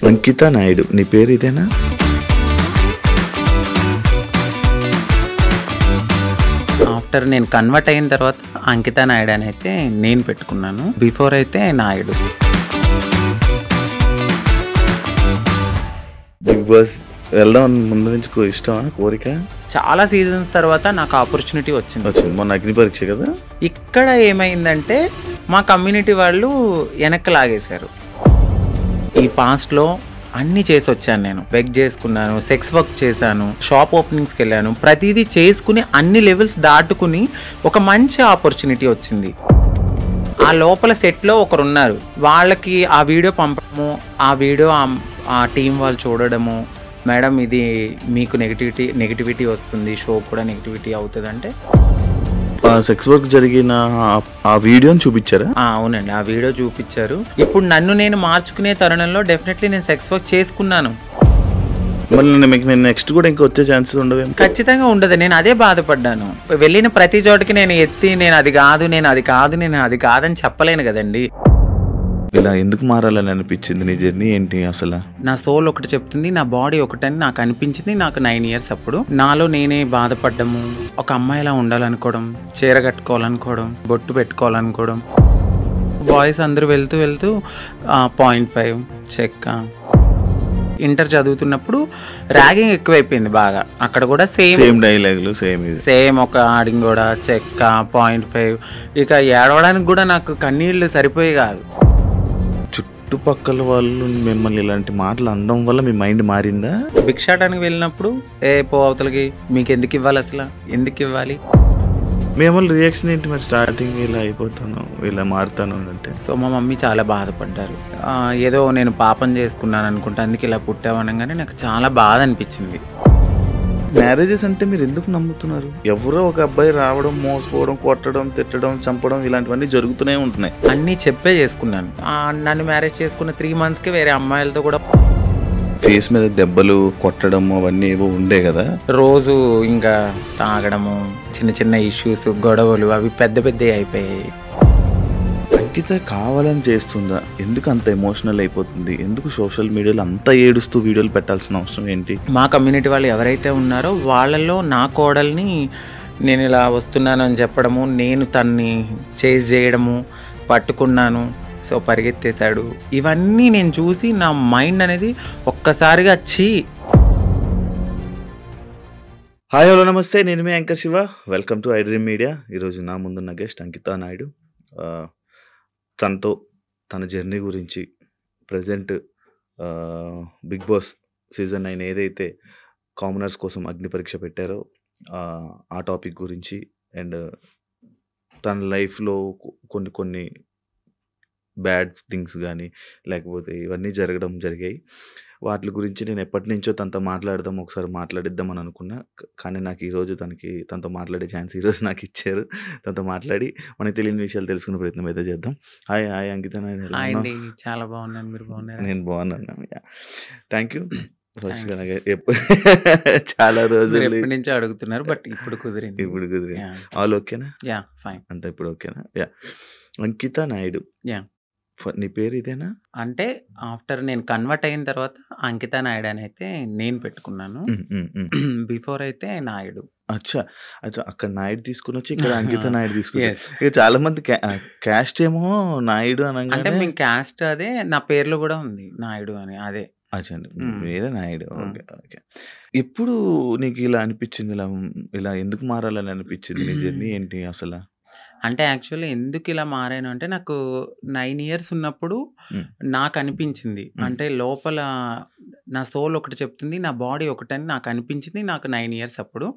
అంకిత నాయుడు నీ పేరు ఇదేనా? ఆఫ్టర్ నేను కన్వర్ట్ అయిన తర్వాత అంకిత నాయుడు అని అయితే నేను పెట్టుకున్నాను. బిఫోర్ అయితే నాయుడు. బిగ్ బాస్ వెళ్దాం ముందు నుంచి ఇష్టమా, కోరిక? చాలా సీజన్స్ తర్వాత నాకు ఆపర్చునిటీ వచ్చింది. మొన్న అగ్ని పరీక్ష కదా. ఇక్కడ ఏమైందంటే మా కమ్యూనిటీ వాళ్ళు వెనక్కి లాగేశారు. ఈ పాస్ట్లో అన్నీ చేసి వచ్చాను. నేను బెగ్ చేసుకున్నాను, సెక్స్ వర్క్ చేశాను, షాప్ ఓపెనింగ్స్కి వెళ్ళాను. ప్రతిదీ చేసుకుని అన్ని లెవెల్స్ దాటుకుని ఒక మంచి ఆపర్చునిటీ వచ్చింది. ఆ లోపల సెట్లో ఒకరు ఉన్నారు, వాళ్ళకి ఆ వీడియో పంపడము, ఆ వీడియో ఆ టీం వాళ్ళు చూడడము, మేడం ఇది మీకు నెగిటివిటీ వస్తుంది, షో కూడా నెగిటివిటీ అవుతుంది అంటే సెక్స్ వర్క్ జరిగిన ఆ వీడియోని చూపించారా? అవునండి, ఆ వీడియో చూపించారు. ఇప్పుడు నన్ను నేను మార్చుకునే తరుణంలో డెఫినెట్లీ నేను సెక్స్ వర్క్ చేసుకున్నాను. మళ్ళీ మీకు నేను నెక్స్ట్ కూడా ఇంకా వచ్చే ఛాన్సెస్ ఉండవు? ఖచ్చితంగా ఉండదు. నేను అదే బాధపడ్డాను. వెళ్ళిన ప్రతి చోటకి నేను ఎత్తి నేను అది కాదని చెప్పలేను కదండి. ఇలా ఎందుకు మారాలని అనిపించింది? నీ జర్నీ ఏంటి అసలు? నా సోల్ ఒకటి చెప్తుంది, నా బాడీ ఒకటని నాకు అనిపించింది. నాకు 9 years అప్పుడు నాలో నేనే బాధపడ్డము, ఒక అమ్మాయిలా ఉండాలనుకోవడం, చీర కట్టుకోవాలనుకోవడం, బొట్టు పెట్టుకోవాలనుకోవడం. బాయ్స్ అందరూ వెళ్తూ 0.5 చెక్క. ఇంటర్ చదువుతున్నప్పుడు ర్యాగింగ్ ఎక్కువైపోయింది బాగా. అక్కడ కూడా సేమ్ డైలాగులు, సేమ్ ఒక ఆడింగ్ కూడా చెక్క 0.5. ఇక ఏడవడానికి కూడా నాకు కన్నీళ్ళు సరిపోయి కాదు. చుట్టుపక్కల వాళ్ళు మిమ్మల్ని ఇలాంటి మాటలు అనడం వల్ల మీ మైండ్ మారిందా? భిక్షాటానికి వెళ్ళినప్పుడు పో అవతలకి, మీకు ఎందుకు ఇవ్వాలి, అసలు ఎందుకు ఇవ్వాలి? మేము రియాక్షన్ ఏంటి మరి? స్టార్టింగ్ ఇలా అయిపోతాను, ఇలా మారుతాను అంటే. సో మా మమ్మీ చాలా బాధపడ్డారు. ఏదో నేను పాపం చేసుకున్నాను అనుకుంటా, అందుకే ఇలా పుట్టావనగానే నాకు చాలా బాధ అనిపించింది. మ్యారేజెస్ అంటే మీరు ఎందుకు నమ్ముతున్నారు? ఎవరో ఒక అబ్బాయి రావడం, మోసపోవడం, కొట్టడం, తిట్టడం, చంపడం ఇలాంటివన్నీ జరుగుతూనే ఉంటున్నాయి. అన్నీ చెప్పే చేసుకున్నాను. నన్ను మ్యారేజ్ చేసుకున్న 3 monthsకి వేరే అమ్మాయిలతో కూడా ఫేస్ మీద దెబ్బలు కొట్టడం అవన్నీ ఏవో ఉండే కదా. రోజు ఇంకా తాగడము, చిన్న ఇష్యూస్, గొడవలు అవి పెద్ద అయిపోయాయి. అంకిత కావాలని చేస్తుందా? ఎందుకు అంత ఎమోషనల్ అయిపోతుంది? ఎందుకు సోషల్ మీడియాలో అంత ఏడుస్తూ వీడియోలు పెట్టాల్సిన అవసరం ఏంటి? మా కమ్యూనిటీ వాళ్ళు ఎవరైతే ఉన్నారో వాళ్ళల్లో నా కోడల్ని నేను ఇలా వస్తున్నాను అని చెప్పడము, నేను తన్ని చేజ్ చేయడము, పట్టుకున్నాను, సో పరిగెత్తేశాడు, ఇవన్నీ నేను చూసి నా మైండ్ అనేది ఒక్కసారిగా హాయ్ హలో నమస్తే, నేను మీ anchor Shiva. Welcome to iDream Media. ఈరోజు నా ముందున్న గెస్ట్ అంకిత నాయుడు. తనతో తన జర్నీ గురించి, ప్రజెంట్ బిగ్ బాస్ సీజన్ 9 ఏదైతే కామనర్స్ కోసం అగ్ని పరీక్ష పెట్టారో ఆ టాపిక్ గురించి, అండ్ తన లైఫ్లో కొన్ని బ్యాడ్ థింగ్స్ కానీ లేకపోతే ఇవన్నీ జరిగాయి. వాటి గురించి నేను ఎప్పటి నుంచో తనతో ఒకసారి మాట్లాడిద్దామని అనుకున్నా. కానీ నాకు ఈరోజు తనతో మాట్లాడే ఛాన్స్ ఈరోజు నాకు ఇచ్చారు. తనతో మాట్లాడి మనకి తెలియని విషయాలు తెలుసుకునే ప్రయత్నం అయితే చేద్దాం. హాయ్ అంకిత నాయుడు. చాలా బాగున్నాను, మీరు బాగున్నారు? నేను బాగున్నాను, థ్యాంక్ యూ. ఫస్ట్ చాలా రోజులు నుంచి అడుగుతున్నారు, బట్ ఇప్పుడు కుదిరింది. ఆల్ ఓకేనా? యా ఫైన్, అంతా ఇప్పుడు ఓకేనా? యా. అంకిత నాయుడు, యా నీ పేరు ఇదేనా? అంటే ఆఫ్టర్ నేను కన్వర్ట్ అయిన తర్వాత అంకిత నాయుడు అని అయితే నేను పెట్టుకున్నాను. బిఫోర్ అయితే నాయుడు. అచ్చా, అక్కడ నాయుడు తీసుకుని వచ్చి ఇక్కడ అంకిత నాయుడు తీసుకున్నారు. ఇక చాలా మంది క్యాస్ట్ ఏమో నాయుడు అంటే మేము క్యాస్ట్ అదే, నా పేర్లో కూడా ఉంది నాయుడు అని. అదే మీరే నాయుడు. ఓకే. ఎప్పుడు నీకు ఇలా అనిపించింది, ఇలా ఎందుకు మారాలని అనిపించింది? నీ జర్నీ ఏంటి అసలు? అంటే యాక్చువల్లీ ఎందుకు ఇలా మారాను అంటే, నాకు 9 years ఉన్నప్పుడు నాకు అనిపించింది, అంటే లోపల నా సోల్ ఒకటి చెప్తుంది, నా బాడీ ఒకటని నాకు అనిపించింది. నాకు 9 years అప్పుడు.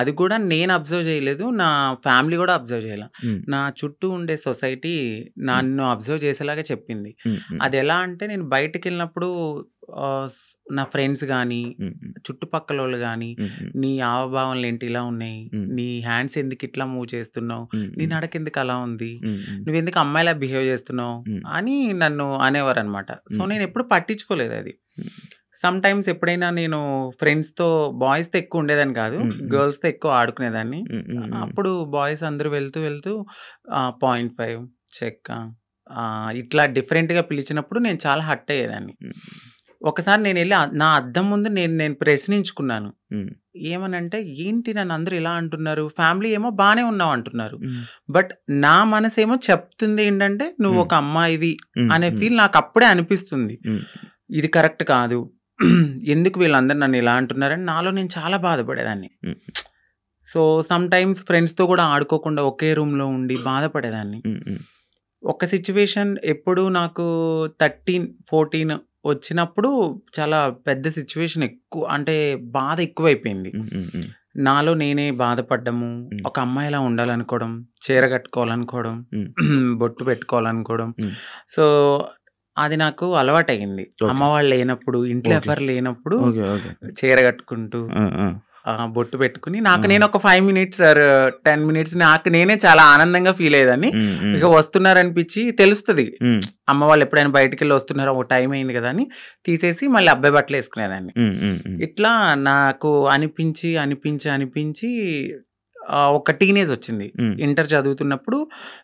అది కూడా నేను అబ్జర్వ్ చేయలేదు, నా ఫ్యామిలీ కూడా అబ్జర్వ్ చేయలే. నా చుట్టూ ఉండే సొసైటీ నన్ను అబ్జర్వ్ చేసేలాగా చెప్పింది. అది ఎలా అంటే, నేను బయటకు వెళ్ళినప్పుడు నా ఫ్రెండ్స్ కానీ, చుట్టుపక్కల వాళ్ళు కానీ, నీ హావభావాలు ఏంటి ఇలా ఉన్నాయి, నీ హ్యాండ్స్ ఎందుకు ఇట్లా మూవ్ చేస్తున్నావు, నీ నడక ఎందుకు అలా ఉంది, నువ్వు ఎందుకు అమ్మాయిలా బిహేవ్ చేస్తున్నావు అని నన్ను అనేవారు అనమాట. సో నేను ఎప్పుడు పట్టించుకోలేదు అది. సమ్ టైమ్స్ ఎప్పుడైనా నేను ఫ్రెండ్స్తో, బాయ్స్తో ఎక్కువ ఉండేదాన్ని కాదు, గర్ల్స్తో ఎక్కువ ఆడుకునేదాన్ని. అప్పుడు బాయ్స్ అందరూ వెళ్తూ 0.5 చెక్క ఇట్లా డిఫరెంట్గా పిలిచినప్పుడు నేను చాలా హర్ట్ అయ్యేదాన్ని. ఒకసారి నేనెళ్ళి నా అద్దం ముందు నేను ప్రశ్నించుకున్నాను. హ్మ్. ఏమనంటే, ఏంటి నన్ను అందరూ ఇలా అంటున్నారు? ఫ్యామిలీ ఏమో బానే ఉన్నావు అంటున్నారు. హ్మ్. బట్ నా మనసేమో చెప్తుంది ఏంటంటే, నువ్వు హ్మ్. ఒక అమ్మాయివి హ్మ్. అనే హ్మ్. ఫీల్ నాకప్పుడే అనిపిస్తుంది. హ్మ్. ఇది కరెక్ట్ కాదు. ఎందుకు వీళ్ళందరూ నన్ను ఇలా అంటున్నారని నాలో నేను చాలా బాధపడేదాన్ని. హ్మ్. సో, సమ్‌టైమ్స్ ఫ్రెండ్స్‌తో కూడా ఆడుకోకుండా ఒకే రూమ్‌లో ఉండి బాధపడేదాన్ని. హ్మ్. హ్మ్. ఒక సిట్యుయేషన్ ఎప్పుడు నాకు 13, 14 వచ్చినప్పుడు చాలా పెద్ద సిట్యుయేషన్ అంటే బాధ ఎక్కువైపోయింది. హ్మ్. హ్మ్. హ్మ్. నాలో నేనే బాధపడ్డము, హ్మ్. ఒక అమ్మాయిలా ఉండాలనుకోవడం, చీర కట్టుకోవాలనుకోవడం, హ్మ్. బొట్టు పెట్టుకోవాలనుకోవడం. హ్మ్. సో, అది నాకు అలవాటయింది. అమ్మ ఓకే. వాళ్ళు లేనప్పుడు, ఇంట్లో ఓకే. ఎవ్వరు లేనప్పుడు ఓకే. ఓకే. చీర కట్టుకుంటూ ఆ! ఆ! బొట్టు పెట్టుకొని నాకు ఆ! నేను ఒక 5 మినిట్స్ ఆర్ 10 మినిట్స్ నాకు నేనే చాలా ఆనందంగా ఫీల్ అయ్యేదాన్ని. హ్మ్. హ్మ్. ఇక వస్తున్నారనిపించి తెలుస్తది. హ్మ్. అమ్మ వాళ్ళు ఎప్పుడైనా బయటికెళ్ళి వస్తున్నారో ఓ టైం అయింది కదా అని తీసేసి మళ్ళీ అబ్బాయి బట్టలు వేసుకునేదాన్ని. హ్మ్. హ్మ్. హ్మ్. ఇట్లా నాకు అనిపించి ఒక టీనేజ్ వచ్చింది. హ్మ్. ఇంటర్ చదువుతున్నప్పుడు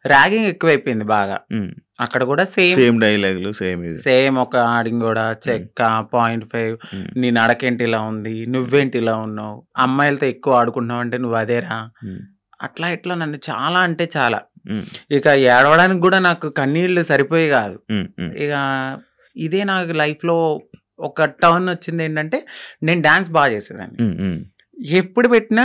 ర్యాగింగ్ ఎక్కువైపోయింది బాగా. హ్మ్. అక్కడ కూడా సేమ్ సేమ్ డైలాగులు సేమ్ ఇది. సేమ్ ఒక ఆడింగోడ, హ్మ్. చెక్క, 0.5 హ్మ్. నీ నడకేంటి ఇలా ఉంది? నువ్వేంటి ఇలా ఉన్నావు? అమ్మాయిలతో ఎక్కువ ఆడుకుంటున్నావు అంటే నువ్వు అదేరా? హ్మ్. అట్లా ఇట్లా నన్ను చాలా అంటే చాలా. హ్మ్. ఇక ఏడవడానికి గూడా నాకు కన్నీళ్ళు సరిపోయేవి గాదు. హ్మ్. హ్మ్. ఇక ఇదే నాకు లైఫ్‌లో ఒక టర్న్ వచ్చిందేంటంటే, నేను డాన్స్ బా చేసేదాన్ని. హ్మ్. హ్మ్. ఎప్పుడు పెట్టినా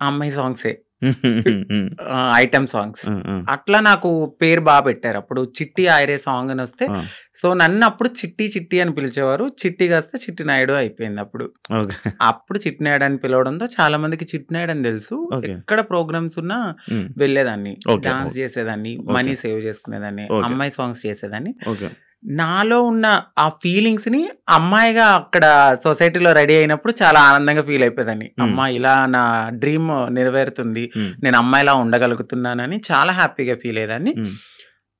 అమ్మాయి సాంగ్సే. హ్మ్. Item songs. ఆ! ఆ! అట్లా నాకు పేరు బా పెట్టారు. అప్పుడు 'చిట్టి ఆయరే' సాంగ్ అనొస్తే, ఆ! సో నన్నప్పుడు చిట్టి చిట్టి అని పిలిచేవారు. చిట్టి కాస్త చిట్టి నాయుడు అయిపోయిందప్పుడు. ఓకే. అప్పుడు చిట్టి నాయుడు అని పిలవడంతో చాలా మందికి చిట్టి నాయుడు అని తెలుసు. ఓకే. ఎక్కడ ప్రోగ్రామ్స్ ఉన్నా హ్మ్. వెళ్ళేదాన్ని. ఓకే. Dance okay. చేసేదాన్ని. ఓకే. మనీ సేవ్ చేసుకునేదాన్ని. ఓకే. అమ్మాయి సాంగ్స్ చేసేదాన్ని. ఓకే. నాలో ఉన్న ఆ ఫీలింగ్స్‌ని అమ్మాయిగా అక్కడ సొసైటీలో రెడీ అయినప్పుడు చాలా ఆనందంగా ఫీల్ అయిపోయేదాన్ని. హ్మ్. అమ్మా! ఇలా నా డ్రీమ్ నెరవేరుతుంది. హ్మ్. నేను అమ్మాయిలా ఉండగలుగుతున్నానని చాలా హ్యాపీగా ఫీల్ అయ్యేదాన్ని. హ్మ్.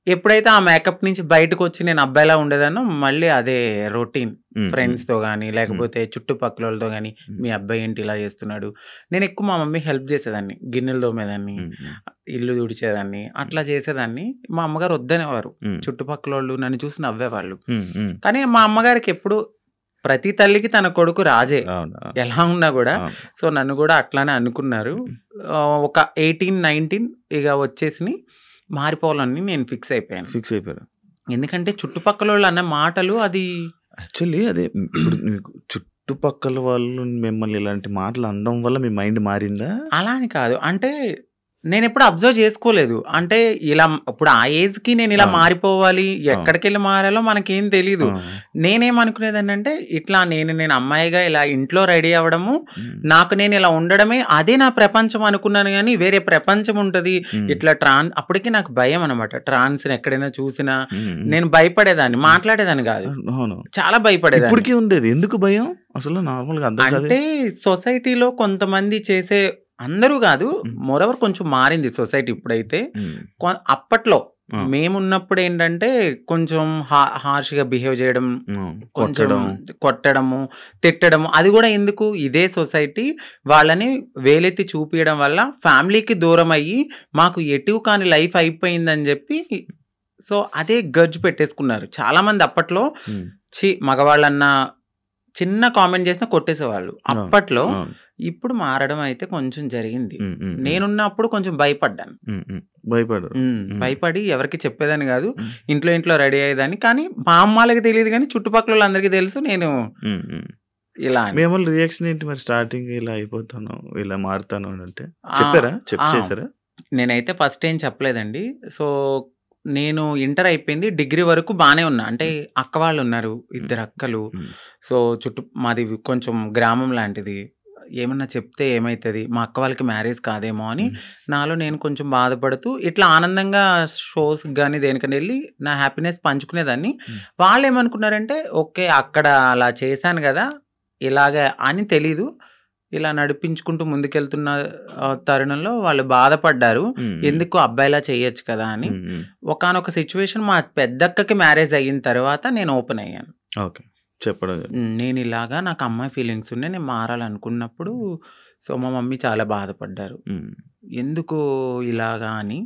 ఎప్పుడైతే ఆ మేకప్ నుంచి బయటకొచ్చి నేను అబ్బాయిలా ఉండేదాన్నో మళ్ళీ అదే రొటీన్. హ్మ్. హ్మ్. ఫ్రెండ్స్‌తో గాని, హ్మ్. లేకపోతే చుట్టుపక్కలోళ్ళతో గాని, హ్మ్. మీ అబ్బాయి ఏంటి ఇలా చేస్తున్నాడు? నేనెక్కువ మా మమ్మీకి హెల్ప్ చేసేదాన్ని. గిన్నెలు తోమేదాన్ని, హ్మ్. హ్మ్. ఇల్లు తుడిచేదాన్ని. హ్మ్. అట్లా చేసేదాన్ని. మా అమ్మగారు వద్దనేవారు. హ్మ్. చుట్టుపక్కలోళ్ళు నన్ను చూసి నవ్వేవాళ్ళు. హ్మ్. హ్మ్. కానీ మా అమ్మగారికి ఎప్పుడు ప్రతి తల్లికి తన కొడుకు రాజే. అవును. ఎలా ఉన్నా గూడా. అవును. సో, నన్ను గూడా అట్లానే అనుకున్నారు. హ్మ్. ఒక 18, 19 ఇగ వచ్చేసినియి. మారిపోవాలని నేను ఫిక్స్ అయిపోయాను. ఫిక్స్ అయిపోయారు. ఎందుకంటే చుట్టుపక్కలోళ్ళు అన్న మాటలు అది యాక్చువల్లీ అదే ఇప్పుడు మీకు చుట్టుపక్కల వాళ్ళు మిమ్మల్ని ఇలాంటి మాటలు అనడం వల్ల మీ మైండ్ మారిందా? అలా అని కాదు. అంటే నేనెప్పుడు అబ్జర్వ్ చేసుకోలేదు. అంటే ఇలా ఇప్పుడు ఆ ఏజ్‌కి నేనిలా అవును. మారిపోవాలి, అవును. ఎక్కడికెళ్ళి మారాలో మనకేం తెలీదు. ఆ! నేనేమనుకునేదాన్నంటే ఇట్లా నేను అమ్మాయిగా ఇలా ఇంట్లో రెడీ అవ్వడము, హ్మ్. నాకు నేను ఇలా ఉండడమే అదే నా ప్రపంచం అనుకున్నాను గానీ, వేరే ప్రపంచం ఉంటది. హ్మ్. ఇట్లా అప్పటికి నాకు భయం అనమాట. ట్రాన్స్‌ని ఎక్కడైనా చూసినా హ్మ్. హ్మ్. నేను భయపడేదాన్ని. హ్మ్. మాట్లాడేదాన్ని గాదు. అవును. చాలా భయపడేదాన్ని. ఇప్పటికి ఉండేది. ఎందుకు భయం? అసలు నార్మల్‌గా అర్థం కాదే. అంటే సొసైటీలో కొంతమంది చేసే అందరూ గాదు. హ్మ్. మోరోవర్ కొంచెం మారింది సొసైటీ ఇప్పుడైతే. హ్మ్. అప్పట్లో ఆ! మేమున్నప్పుడేంటంటే కొంచెం హార్ష్‌గా బిహేవ్ జేయడం, హ్మ్. కొంచెం కొట్టడం. కొట్టడము, తిట్టడము అది గూడా ఎందుకు ఇదే సొసైటీ వాళ్ళని వేలెత్తి చూపియడం వల్ల ఫ్యామిలీకి దూరమయ్యి మాకు ఎటు కాని లైఫ్ అయిపోయిందని జెప్పి సో, అదే గర్జ్ పెట్టేసుకున్నారు. చాలామంది అప్పట్లో హ్మ్. మగవాళ్ళన్నా చిన్న కామెంట్ చేసినా కొట్టేసేవాళ్ళు. అవును. అప్పట్లో. అవును. ఇప్పుడు మారడం అయితే కొంచెం జరిగింది. హ్మ్. హ్మ్. హ్మ్. నేనున్నప్పుడు కొంచెం భయపడ్డాను. హ్మ్. హ్మ్. భయపడరు. హ్మ్. భయపడి ఎవరికీ చెప్పేదాన్ని గాదు. హ్మ్. ఇంట్లో రెడీ అయ్యేదాన్ని. కానీ మా అమ్మాళ్ళకి తెలీదు గానీ చుట్టుపక్కలోళ్ళందరికీ తెలుసు నేను హ్మ్. హ్మ్. ఇలా మీ అని. అమ్మోళ్ళ రియాక్షన్ ఏంటి మరి స్టార్టింగ్ ఇలా అయిపోతాను, ఇలా మారుతాను అనంటే? ఆ! చెప్పారా? ఆ! చేసారా? నేనైతే ఫస్ట్ ఏం చెప్పలేదండి. సో, నేను ఇంటర్ అయిపోయింది. డిగ్రీ వరకు బానే ఉన్నా. అంటే హ్మ్. అక్క వాళ్ళున్నారు. హ్మ్. ఇద్దరు అక్కలు. హ్మ్. సో, మాది కొంచెం గ్రామం లాంటిది. ఏమన్నా చెప్తే ఏమైతది? మా అక్క వాళ్ళకి మ్యారేజ్ కాదేమో అని హ్మ్. నాలో నేను కొంచెం బాధపడుతూ ఇట్లా ఆనందంగా షోస్‌కి గాని దేనికైనా ఎళ్లి నా హ్యాపీనెస్ పంచుకునేదాన్ని. హ్మ్. వాళ్ళేమనుకున్నారంటే ఓకే. అక్కడ అలా చేశాను గదా! ఇలాగ అని తెలీదు. ఇలా నడిపించుకుంటూ ముందుకెళ్తున్న తరుణంలో వాళ్ళు బాధపడ్డారు. హ్మ్. హ్మ్. ఎందుకు అబ్బాయిలా చేయొచ్చు కదా! అని. హ్మ్. హ్మ్. ఒకానొక సిట్యుయేషన్ మా పెద్దక్కకి మ్యారేజ్ అయిన తర్వాత నేను ఓపెన్ అయ్యాను. ఓకే. చెప్పడం జరిగింది. నేనిలాగా నాకు అమ్మాయి ఫీలింగ్స్ ఉన్నాయి. నేను మారాలనుకున్నప్పుడు సో, మా మమ్మీ చాలా బాధపడ్డారు. హ్మ్. ఎందుకు ఇలాగా అని.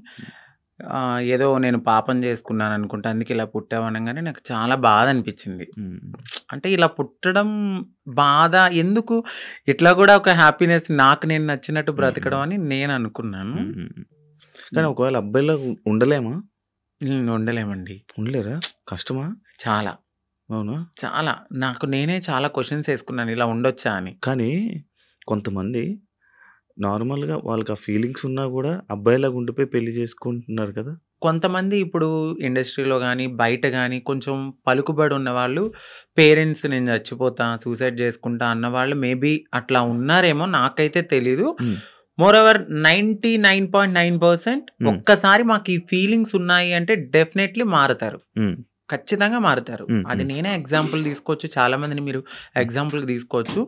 ఏదో నేను పాపం చేసుకున్నాను అనుకుంటా. అందుకే ఇలా పుట్టావు అనంగానే నాకు చాలా బాధ అనిపించింది. అంటే ఇలా పుట్టడం బాధ ఎందుకు? ఇట్లా కూడా ఒక హ్యాపీనెస్ నాకు నేను నచ్చినట్టు బ్రతకడం అని నేను అనుకున్నాను. కానీ ఒకవేళ అబ్బాయిలా ఉండలేమా? ఉండలేమండి. ఉండలేరా? కష్టమా? చాలా. అవునా? చాలా. నాకు నేనే చాలా క్వెషన్స్ వేసుకున్నాను ఇలా ఉండొచ్చా అని. కానీ కొంతమంది నార్మల్‌గా వాళ్ళకి ఆ ఫీలింగ్స్ ఉన్నా కూడా అబ్బాయిలాగా ఉండిపోయి పెళ్లి చేసుకుంటున్నారు కదా! కొంతమంది ఇప్పుడు ఇండస్ట్రీలో గానీ, బయట గానీ కొంచెం పలుకుబడి ఉన్నవాళ్ళు పేరెంట్స్ నేను చచ్చిపోతా, సూసైడ్ చేసుకుంటా అన్నవాళ్ళు మేబీ అట్లా ఉన్నారేమో నాకైతే తెలీదు. మోరోవర్ 99.9% ఒక్కసారి మాకు ఈ ఫీలింగ్స్ ఉన్నాయి అంటే డెఫినెట్‌లీ మారతారు. ఖచ్చితంగా మారతారు. అది నేనే ఎగ్జాంపుల్ తీసుకోవచ్చు. చాలా మందిని మీరు ఎగ్జాంపుల్‌కి తీసుకోవచ్చు.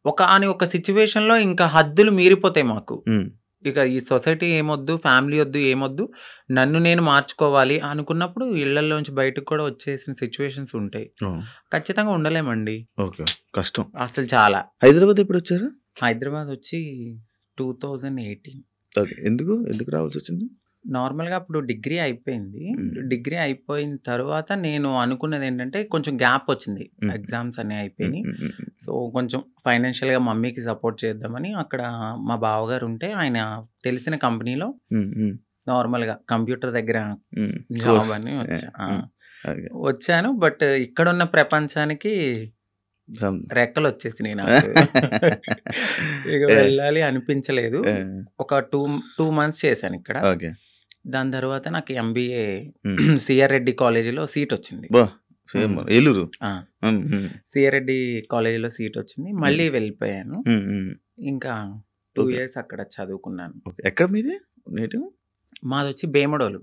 ఒక సిట్యుయేషన్‌లో ఇంకా హద్దులు మీరిపోతాయి మాకు. ఇక ఈ సొసైటీ ఏమొద్దు, ఫ్యామిలీ వద్దు, ఏమొద్దు. నన్ను నేను మార్చుకోవాలి అనుకున్నప్పుడు ఇళ్లలోంచి బయటకు కూడా వచ్చేసిన సిట్యుయేషన్స్ ఉంటాయి. ఖచ్చితంగా ఉండలేమండి. ఓకే. కష్టం. అసలు చాలా. హైదరాబాద్ ఎప్పుడొచ్చారు? హైదరాబాద్ వచ్చి 2018. ఓకే. ఎందుకు రావాల్సొచ్చింది? నార్మల్‌గా అప్పుడు డిగ్రీ అయిపోయింది. డిగ్రీ అయిపోయిన తర్వాత నేను అనుకున్నదేంటంటే కొంచెం గ్యాప్ వచ్చింది. ఎగ్జామ్స్ అన్నీ అయిపోయినాయి. సో, కొంచెం ఫైనాన్షియల్‌గా మమ్మీకి సపోర్ట్ చేద్దామని అక్కడ మా బావగారు ఉంటే ఆయన తెలిసిన కంపెనీలో నార్మల్‌గా కంప్యూటర్ దగ్గర జాబ్ అని వచ్చాను. బట్ ఇక్కడున్న ప్రపంచానికి రెక్కలు వచ్చేసినాయి నాకు. ఇక వెళ్ళాలి అనిపించలేదు. ఒక 2 మంత్స్ చేశాను ఇక్కడ. దాని తర్వాత నాకు ఎంబీఏ సిఆర్ రెడ్డి కాలేజీలో సీట్ వచ్చింది. ఏలూరు. సిఆర్ రెడ్డి కాలేజీలో సీట్ వచ్చింది. మళ్ళీ వెళ్ళిపోయాను. ఇంకా 2 years అక్కడ చదువుకున్నాను. ఎక్కడ మీది నేటివ్? మాది వచ్చి భీమడోలు.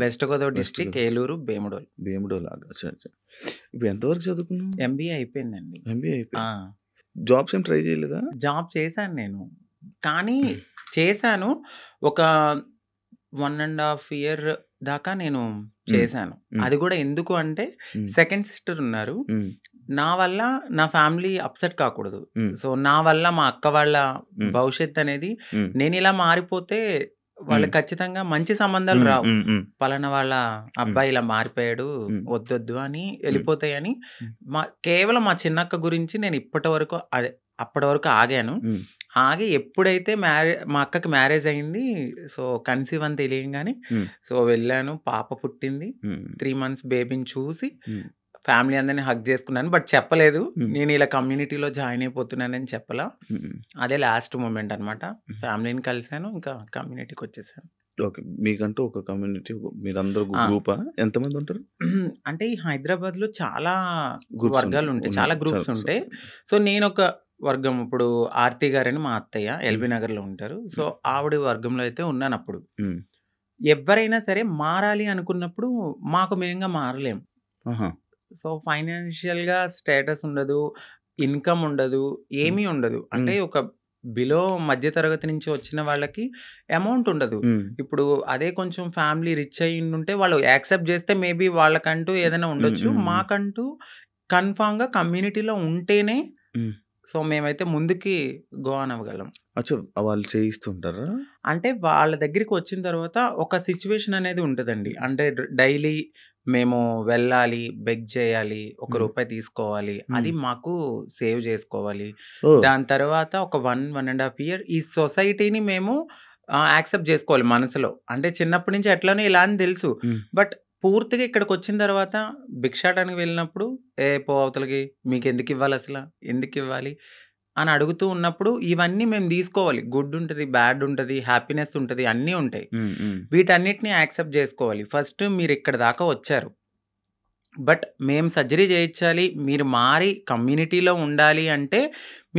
West Godavari district, Eluru, Bhimadole. ఇప్పుడు ఎంతవరకు చదువుకున్నావు? ఎంబీఏ అయిపోయిందండి. ఎంబీఏ అయిపోయింది. జాబ్స్ ఏం ట్రై చేయలేదా? జాబ్ చేశాను నేను. కానీ చేశాను ఒక 1.5 year దాకా నేను చేశాను. అది కూడా ఎందుకు అంటే సెకండ్ సిస్టర్ ఉన్నారు. నా వల్ల నా ఫ్యామిలీ అప్సెట్ కాకూడదు. సో నా వల్ల మా అక్క వాళ్ళ భవిష్యత్ అనేది నేను ఇలా మారిపోతే వాళ్ళకి ఖచ్చితంగా మంచి సంబంధాలు రావు. పలానా వాళ్ళ అబ్బాయి ఇలా మారిపోయాడు, వద్దొద్దు అని వెళ్ళిపోతాయని కేవలం మా చిన్నక్క గురించి నేను అప్పటి వరకు ఆగాను. ఆగి ఎప్పుడైతే మా అక్కకి మ్యారేజ్ అయింది, సో కన్సీవ్ అని తెలియంగానే సో వెళ్ళాను. పాప పుట్టింది. 3 months బేబీని చూసి ఫ్యామిలీ అందరిని హగ్ చేసుకున్నాను. బట్ చెప్పలేదు నేను ఇలా కమ్యూనిటీలో జాయిన్ అయిపోతున్నానని చెప్పలా. అదే లాస్ట్ మూమెంట్ అనమాట. ఫ్యామిలీని కలిసాను, ఇంకా కమ్యూనిటీకి వచ్చేసాను. ఓకే. మీకంటూ ఒక కమ్యూనిటీ, మీరందరూ గ్రూపా? ఎంతమంది ఉంటారు? అంటే ఈ హైదరాబాద్ లో చాలా వర్గాలు ఉంటాయి, చాలా గ్రూప్స్ ఉంటాయి. సో నేను ఒక వర్గం, ఇప్పుడు ఆర్తి గారని మా అత్తయ్య ఎల్బీ నగర్ లో ఉంటారు. సో ఆవిడ వర్గంలో అయితే ఉన్నాను. అప్పుడు ఎవరైనా సరే మారాలి అనుకున్నప్పుడు మాకు మేంగా మారలేం. సో ఫైనాన్షియల్ గా స్టేటస్ ఉండదు, ఇన్కమ్ ఉండదు, ఏమీ ఉండదు. అంటే ఒక బిలో మధ్య తరగతి నుంచి వచ్చిన వాళ్ళకి అమౌంట్ ఉండదు. ఇప్పుడు అదే కొంచెం ఫ్యామిలీ రిచ్ అయి ఉంటే వాళ్ళు యాక్సెప్ట్ చేస్తే మేబీ వాళ్ళకంటూ ఏదైనా ఉండొచ్చు. మాకంటూ కన్ఫామ్ గా కమ్యూనిటీలో ఉంటేనే సో మేమైతే ముందుకి గో ఆన్ అవ్వగలం. వాళ్ళు చేయిస్తుంటారా? అంటే వాళ్ళ దగ్గరికి వచ్చిన తర్వాత ఒక సిచ్యువేషన్ అనేది ఉంటుందండి. అంటే డైలీ మేము వెళ్ళాలి, బెగ్ చేయాలి, ₹1 తీసుకోవాలి, అది మాకు సేవ్ చేసుకోవాలి. దాని తర్వాత ఒక 1.5 year ఈ సొసైటీని మేము యాక్సెప్ట్ చేసుకోవాలి మనసులో. అంటే చిన్నప్పటి నుంచి ఎట్లానో ఇలా అని తెలుసు. బట్ పూర్తిగా ఇక్కడికి వచ్చిన తర్వాత భిక్షాటానికి వెళ్ళినప్పుడు పో అవతలకి, మీకు ఎందుకు ఇవ్వాలి, అసలు ఎందుకు ఇవ్వాలి అని అడుగుతూ ఉన్నప్పుడు ఇవన్నీ మేము తీసుకోవాలి. గుడ్ ఉంటుంది, బ్యాడ్ ఉంటుంది, హ్యాపీనెస్ ఉంటుంది, అన్నీ ఉంటాయి. వీటన్నిటిని యాక్సెప్ట్ చేసుకోవాలి. ఫస్ట్ మీరు ఇక్కడ దాకా వచ్చారు, బట్ మేము సర్జరీ చేయించాలి, మీరు మారి కమ్యూనిటీలో ఉండాలి అంటే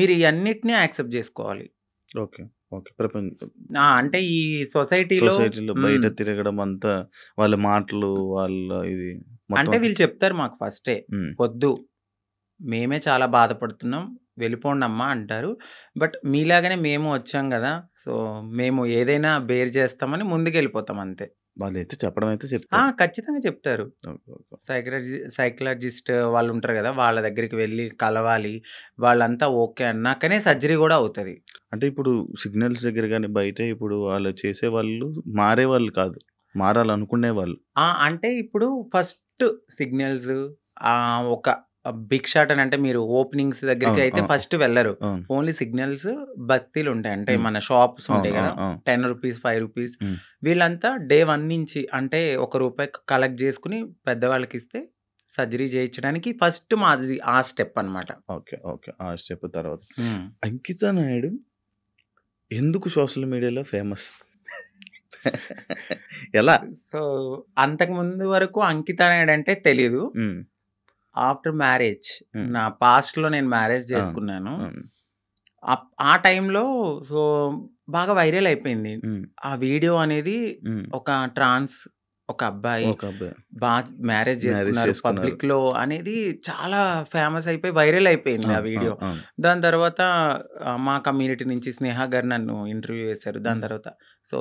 మీరు ఇవన్నిటిని యాక్సెప్ట్ చేసుకోవాలి. ఓకే. ఓకే. ప్రపంచం అంటే ఈ సొసైటీలో బయట తిరగడం అంతా, వాళ్ళ మాటలు, వాళ్ళ ఇది అంటే వీళ్ళు చెప్తారు మాకు ఫస్టే, వద్దు మేమే చాలా బాధపడుతున్నాం, వెళ్ళిపోండి అమ్మా అంటారు. బట్ మీలాగానే మేము వచ్చాం కదా, సో మేము ఏదైనా బేర్ చేస్తామని ముందుకు వెళ్ళిపోతాం అంతే. వాళ్ళైతే చెప్పడం అయితే చెప్తారు. ఖచ్చితంగా చెప్తారు. సైకలాజిస్ట్ వాళ్ళు ఉంటారు కదా, వాళ్ళ దగ్గరికి వెళ్ళి కలవాలి. వాళ్ళంతా ఓకే అన్నాకనే సర్జరీ కూడా అవుతుంది. అంటే ఇప్పుడు సిగ్నల్స్ దగ్గర కానీ బయట ఇప్పుడు వాళ్ళు చేసే వాళ్ళు మారే వాళ్ళు కాదు, మారాలనుకునే వాళ్ళు? అంటే ఇప్పుడు ఫస్ట్ సిగ్నల్స్ ఒక బిగ్ షాట్ అని అంటే మీరు ఓపెనింగ్స్ దగ్గరికి అవును. అయితే అవును. ఫస్ట్ వెళ్ళరు. అవును. ఓన్లీ సిగ్నల్స్ బస్తీలు ఉంటాయి. అంటే హ్మ్. మన షాప్స్ అవును. ఉంటాయి కదా! అవును. అవును. 10 రూపీస్, 5 రూపీస్ హ్మ్. వీళ్ళంతా డే 1 నుంచి అంటే ₹1 కలెక్ట్ చేసుకొని పెద్దవాళ్ళకిస్తే సర్జరీ చేయించడానికి ఫస్ట్ మాది ఆ స్టెప్ అన్నమాట. ఓకే. ఓకే. ఆ స్టెప్ తర్వాత. హ్మ్. అంకిత నాయుడు ఎందుకు సోషల్ మీడియాలో ఫేమస్? ఎలా? సో, అంతకుముందు వరకు అంకిత నాయుడు అంటే తెలీదు. హ్మ్. ఆఫ్టర్ మ్యారేజ్ హ్మ్. నా పాస్ట్‌లో నేను మ్యారేజ్ అవును. చేసుకున్నాను. అవును. ఆ టైంలో సో, బాగా వైరల్ అయిపోయింది. హ్మ్. ఆ వీడియో అనేది హ్మ్. ఒక ఒక అబ్బాయి ఒక అబ్బాయి మ్యారేజ్ మ్యారేజ్ చేసుకున్నారు చేసుకున్నారు. పబ్లిక్‌లో అనేది చాలా ఫేమస్ అయిపోయి వైరల్ అయిపోయింది ఆ అవును. వీడియో. అవును. అవును. దాని తర్వాత మా కమ్యూనిటీ నుంచి స్నేహ గారు నన్ను ఇంటర్వ్యూ చేశారు. దాని హ్మ్. తర్వాత సో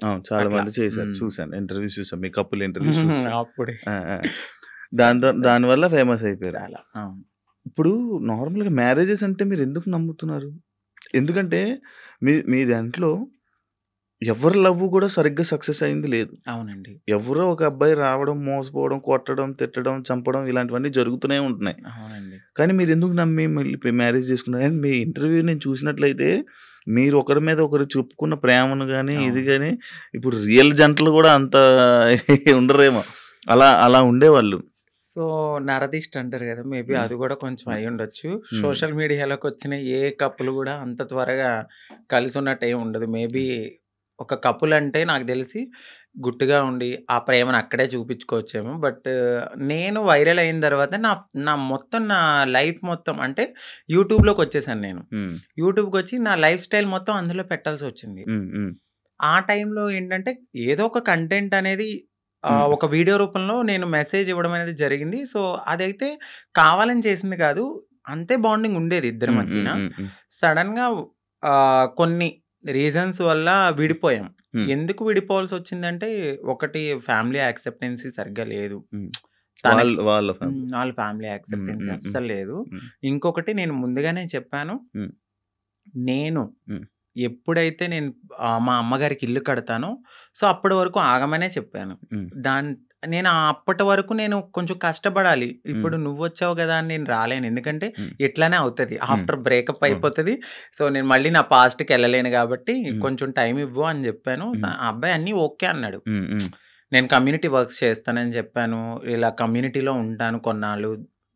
అవును. చాలా అట్లా. మంది చేశారు. హ్మ్. చూసాను. ఇంటర్వ్యూస్ చూసాను. మీ కపుల్ ఇంటర్వ్యూస్ చూసాను. అప్పుడే ఆ! ఆ! ఫేమస్ అయ్యాం దానివల్ల ఫేమస్ అయిపోయారు. చాలా. అవును. ఇప్పుడు నార్మల్‌గా మ్యారేజెస్ అంటే మీరెందుకు నమ్ముతున్నారు? ఎందుకంటే మీ దాంట్లో ఎవరి లవ్ కూడా సరిగ్గా సక్సెస్ అయింది లేదు. అవునండి. ఎవరో ఒక అబ్బాయి రావడం, మోసపోవడం, కొట్టడం, తిట్టడం, చంపడం ఇలాంటివన్నీ జరుగుతూనే ఉంటున్నాయి. అవునండి. కానీ మీరెందుకు నమ్మి మళ్ళీ మ్యారేజ్ చేసుకున్నారు? అండ్ మీ ఇంటర్వ్యూ నేను చూసినట్లయితే మీరు ఒకరి మీద ఒకరు చెప్పుకున్న ప్రేమను గాని, ఇది అవును. గాని ఇప్పుడు రియల్ జంటలు కూడా అంత ఉండరేమో. అలా ఉండేవాళ్ళు. సో, నరదిష్టి అంటారు గదా! మేబీ హ్మ్. అది గూడా కొంచెం హ్మ్. అయ్యుండొచ్చు. హ్మ్. సోషల్ మీడియాలోకొచ్చిన ఏ కపుల్ గూడా అంత త్వరగా కలిసున్నట్టు ఏమి ఉండదు. మేబీ హ్మ్. ఒక కపుల్ అంటే నాకు దెలిసి గుట్టుగా ఉండి, ఆ ప్రేమను అక్కడే చూపించుకోవచ్చేమో. బట్ నేను వైరల్ అయిన తర్వాత నా నా మొత్తం నా లైఫ్ మొత్తం అంటే యూట్యూబ్‌లోకొచ్చేసాను నేను. హ్మ్. యూట్యూబ్‌కొచ్చి నా లైఫ్ స్టైల్ మొత్తం అందులో పెట్టాల్సొచ్చింది. హ్మ్. హ్మ్. ఆ టైంలో ఏంటంటే ఏదో ఒక కంటెంట్ అనేది హ్మ్. ఒక వీడియో రూపంలో నేను మెసేజ్ ఇవ్వడం అనేది జరిగింది. సో, అదైతే కావాలని చేసింది కాదు. అంతే బాండింగ్ ఉండేది ఇద్దరి హ్మ్. హ్మ్. మధ్యన. హ్మ్. హ్మ్. సడెన్‌గా కొన్ని రీజన్స్ వల్ల విడిపోయాం. హ్మ్. ఎందుకు విడిపోవాల్సొచ్చిందంటే ఒకటి ఫ్యామిలీ యాక్సెప్టెన్సీ సరిగ్గా లేదు. హ్మ్. తనకి వాళ్ళ ఫ్యామిలీ. వాళ్ళ ఫ్యామిలీ హ్మ్. యాక్సెప్టెన్సీ హ్మ్. హ్మ్. అస్సలు లేదు. హ్మ్. ఇంకొకటి నేను ముందుగానే చెప్పాను. హ్మ్. నేను హ్మ్. ఎప్పుడైతే నేను మా అమ్మగారికి ఇల్లు కడతానో, సో, అప్పటి వరకు ఆగమనే చెప్పాను. హ్మ్. నేను అప్పటి వరకు నేను కొంచెం కష్టపడాలి. హ్మ్. ఇప్పుడు నువ్వొచ్చావు గదా! అని నేను రాలేను. ఎందుకంటే హ్మ్. ఇట్లనే అవుతది. హ్మ్. ఆఫ్టర్ బ్రేకప్ అవును. అయిపోతది. సో, నేను మళ్ళీ నా పాస్ట్‌కెళ్ళలేను గాబట్టి హ్మ్. కొంచెం టైమ్ ఇవ్వు అని జెప్పాను. హ్మ్. ఆ అబ్బాయి అన్నీ ఓకే అన్నాడు. హ్మ్. హ్మ్. నేను కమ్యూనిటీ వర్క్స్ చేస్తానని జెప్పాను. ఇలా కమ్యూనిటీలో ఉంటాను కొన్నాళ్ళు.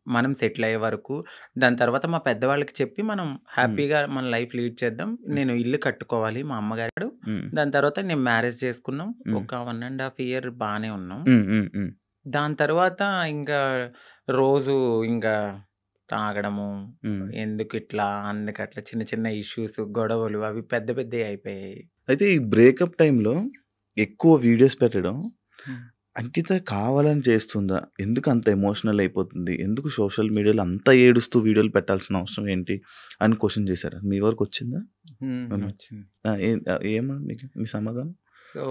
మనం సెటిల్ అయ్యే వరకు. దాని తర్వాత మా పెద్దవాళ్ళకి చెప్పి మనం హ్మ్. హ్యాపీగా మన లైఫ్ లీడ్ చేద్దాం. హ్మ్. నేను ఇల్లు కట్టుకోవాలి మా అమ్మగారు. హ్మ్. దాని తర్వాత నేను మ్యారేజ్ చేసుకున్నాం. హ్మ్. ఒక 1 ½ ఇయర్ బానే ఉన్నాం. హ్మ్. హ్మ్. హ్మ్. దాని తర్వాత ఇంకా రోజు ఇంకా తాగడము, హ్మ్. ఎందుకిట్లా, అందుకట్లా చిన్న చిన్న ఇష్యూస్, గొడవలు అవి పెద్ద పెద్దయి అయిపోయాయి. అయితే ఈ బ్రేకప్ టైమ్‌లో ఎక్కువ వీడియోస్ పెట్టడం హ్మ్. అంకిత కావాలని చేస్తుందా? ఎందుకు అంత ఎమోషనల్ అయిపోతుంది? ఎందుకు సోషల్ మీడియాలో అంత ఏడుస్తూ వీడియోలు పెట్టాల్సిన అవసరం ఏంటి? అని క్వెషన్ చేసారా? మీ వరకొచ్చిందా? హ్మ్. వచ్చింది. ఆ! ఏమని మీ సమాధానం? సో,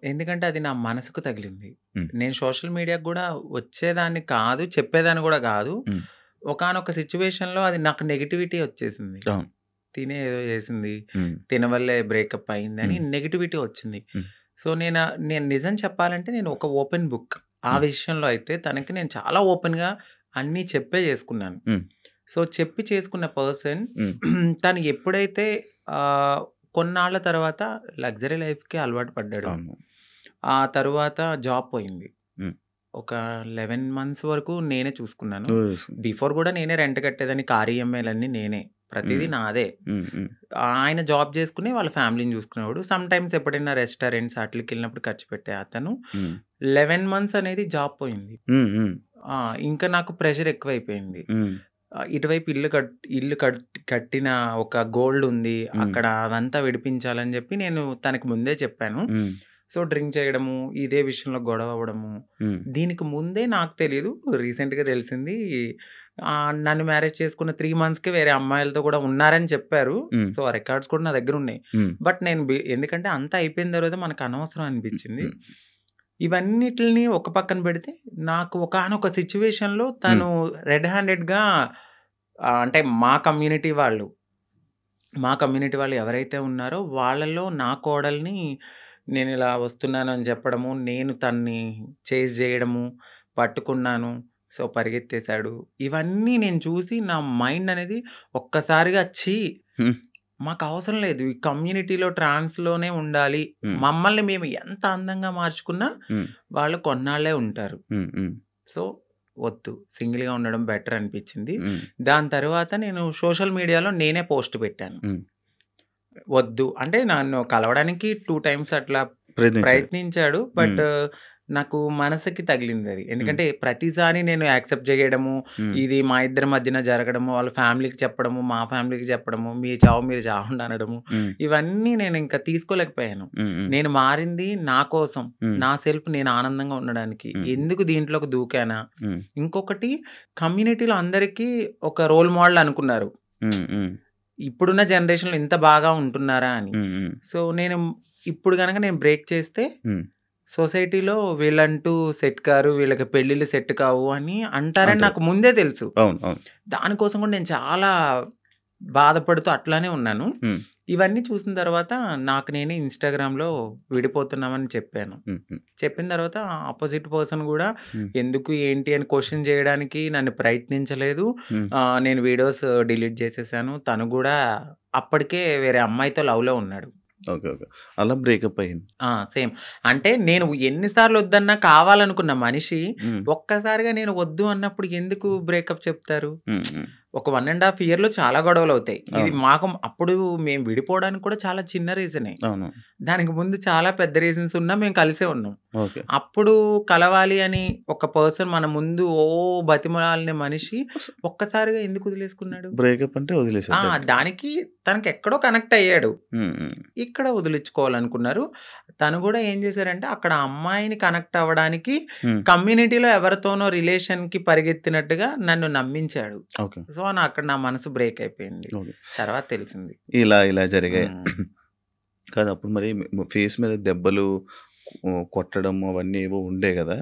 ఎందుకంటే అది నా మనసుకు తగిలింది. హ్మ్. నేను సోషల్ మీడియాకి గూడా వచ్చేదాన్ని కాదు, చెప్పేదాన్ని గూడా గాదు. హ్మ్. ఒకానొక సిట్యుయేషన్‌లో అది నాకు నెగటివిటీ వచ్చేసింది. అవును. తినే ఏదో చేసింది. హ్మ్. తిన వల్లే బ్రేకప్ అయిందని హ్మ్. నెగటివిటీ వచ్చింది. హ్మ్. సో, నేను నిజం చెప్పాలంటే నేను ఒక ఓపెన్ బుక్. ఆ హ్మ్. విషయంలో అయితే తనకి నేను చాలా ఓపెన్‌గా అన్నీ చెప్పే చేసుకున్నాను. హ్మ్. సో, చెప్పి చేసుకున్న పర్సన్ హ్మ్. తను ఎప్పుడైతే ఆహ్, కొన్నాళ్ళ తర్వాత లగ్జరీ లైఫ్‌కి అలవాటు పడ్డాడు. అవును. ఆ తరువాత జాబ్ పోయింది. హ్మ్. ఒక 11 మంత్స్ వరకు నేనే చూసుకున్నాను. ఓహ్! బిఫోర్ గూడా నేనే రెంట్ కట్టేదాన్ని. కార్ ఈఎంఐలన్నీ నేనే. ప్రతీదీ హ్మ్. నాదే. హ్మ్. హ్మ్. ఆయన జాబ్ చేసుకొని వాళ్ళ ఫ్యామిలీని చూసుకునేవాడు. సమ్‌టైమ్స్ ఎప్పుడైనా రెస్టారెంట్స్ ఆటిలకెళ్ళినప్పుడు ఖర్చు పెట్టే అతను. హ్మ్. 11 మంత్స్ అనేది జాబ్ పోయింది. హ్మ్. హ్మ్. ఆ! ఇంకా నాకు ప్రెషర్ ఎక్కువైపోయింది. హ్మ్. ఇటువైపు ఇల్లు కట్టిన ఒక గోల్డ్ ఉంది. హ్మ్. అక్కడ అదంతా విడిపించాలని చెప్పి నేను తనకి ముందే చెప్పాను. హ్మ్. సో, డ్రింక్ చేయడము, ఇదే విషయంలో గొడవ అవ్వడము. హ్మ్. దీనికి ముందే నాకు తెలీదు. రీసెంట్‌గా తెలిసింది. నన్ను మ్యారేజ్ చేసుకున్న 3 మంత్స్‌కే వేరే అమ్మాయిలతో కూడా ఉన్నారని చెప్పారు. హ్మ్. సో, ఆ రికార్డ్స్ కూడా నా దగ్గరున్నాయి. హ్మ్. బట్ నేను ఎందుకంటే అంతా అయిపోయిన తర్వాత మనకు అనవసరం అనిపించింది. హ్మ్. ఇవన్నిటిల్ని ఒక పక్కన పెడితే నాకు ఒకానొక సిట్యుయేషన్‌లో హ్మ్. తను రెడ్ హ్యాండెడ్‌గా అంటే మా కమ్యూనిటీ వాళ్ళు ఎవరైతే ఉన్నారో వాళ్ళలో నా కోడల్ని నేను ఇలా వస్తున్నాను అని చెప్పడము, నేను తన్ని చేజ్ చేయడము, పట్టుకున్నాను. సో, పరిగెత్తేసాడు. ఇవన్నీ నేను చూసి నా మైండ్ అనేది ఒక్కసారిగా ఛీ! హ్మ్. మాకవసరం లేదు. ఈ కమ్యూనిటీలో ట్రాన్స్‌లోనే ఉండాలి. హ్మ్. మమ్మల్ని మేము ఎంత అందంగా మార్చుకున్నా హ్మ్. వాళ్ళు కొన్నాళ్ళే ఉంటారు. హ్మ్. హ్మ్. సో, వద్దు. సింగిల్‌గా ఉండడం బెటర్ అనిపించింది. హ్మ్. దాని తర్వాత నేను సోషల్ మీడియాలో నేనే పోస్ట్ పెట్టాను. హ్మ్. వద్దు. అంటే నన్ను కలవడానికి 2 టైమ్స్ అట్లా ప్రయత్నించారు. ప్రయత్నించాడు. బట్ హ్మ్. నాకు మనసుకి తగిలిందది. హ్మ్. ఎందుకంటే ప్రతిసారి నేను యాక్సెప్ట్ చేయడము, హ్మ్. ఇది మా ఇద్దరి మధ్యన జరగడము, వాళ్ళ ఫ్యామిలీకి చెప్పడము, మా ఫ్యామిలీకి చెప్పడము, మీ చావు మీరు చావండి అనడము, హ్మ్. ఇవన్నీ నేను ఇంకా తీసుకోలేకపోయాను. హ్మ్. హ్మ్. నేను మారింది నా కోసం, హ్మ్. నా సెల్ఫ్ నేను ఆనందంగా ఉండడానికి. హ్మ్. ఎందుకు దీంట్లోకి దూకానా? హ్మ్. ఇంకొకటి కమ్యూనిటీలో అందరికీ ఒక రోల్ మోడల్ అనుకున్నారు. హ్మ్. హ్మ్. ఇప్పుడున్న జనరేషన్‌లో ఇంత బాగా ఉంటున్నారా అని. హ్మ్. హ్మ్. సో, నేను ఇప్పుడు గనక నేను బ్రేక్ చేస్తే హ్మ్. సొసైటీలో వీళ్ళంటూ సెట్ కారు, వీళ్ళకి పెళ్ళిళ్ళు సెట్ కావు అని అంటారని అంటారు. నాకు ముందే తెలుసు. అవును. అవును. దానికోసం కూడా నేను చాలా బాధపడుతూ అట్లానే ఉన్నాను. హ్మ్. ఇవన్నీ చూసిన తర్వాత నాకు నేనే ఇన్‌స్టాగ్రామ్‌లో విడిపోతున్నామని చెప్పాను. హ్మ్. హ్మ్. చెప్పిన తర్వాత అపోజిట్ పర్సన్ గూడా హ్మ్. ఎందుకు, ఏంటి అని క్వెషన్ చేయడానికి నన్ను ప్రయత్నించలేదు. హ్మ్. నేను వీడియోస్ డిలీట్ చేసేసాను. తను గూడా అప్పటికే వేరే అమ్మాయితో లవ్‌లో ఉన్నాడు. ఓకే. ఓకే. అలా బ్రేకప్ అయింది. సేమ్. అంటే నేను ఎన్ని సార్లు వద్దన్నా కావాలనుకున్న మనిషి హ్మ్. ఒక్కసారిగా నేను వద్దు అన్నప్పుడు ఎందుకు బ్రేకప్ చెప్తారు? హ్మ్. హ్మ్. ఒక 1 ½ ఇయర్‌లో చాలా గొడవలవుతాయి. ఇది అవును. మాకు అప్పుడు మేము విడిపోవడానికి కూడా చాలా చిన్న రీజనే. అవును. దానికి ముందు చాలా పెద్ద రీజన్స్ ఉన్నా మేము కలిసే ఉన్నాం. ఓకే. అప్పుడు కలవాలి అని ఒక పర్సన్ మన ముందు బతిమలాడిన మనిషి ఒక్కసారిగా ఎందుకు వదిలేసుకున్నాడు? బ్రేకప్ అంటే వదిలేసారు డైరెక్ట్‌గా. దానికి తనకెక్కడో కనెక్ట్ అయ్యాడు. హ్మ్. హ్మ్. ఇక్కడ వదిలించుకోవాలనుకున్నారు. తను గూడా ఏం జేశారంటే, అక్కడ అమ్మాయిని కనెక్ట్ అవ్వడానికి హ్మ్. కమ్యూనిటీలో ఎవరితోనో రిలేషన్‌కి పరిగెత్తినట్టుగా నన్ను నమ్మించాడు. ఓకే. సో, అక్కడ నా మనసు బ్రేక్ అయిపోయింది. ఓకే. తర్వాత తెలిసింది. ఇలా జరిగాయి. హ్మ్. కాదు అప్పుడు మరి ఫేస్ మీద దెబ్బలు కొట్టడం అవన్నీ ఏవో ఉండే గదా!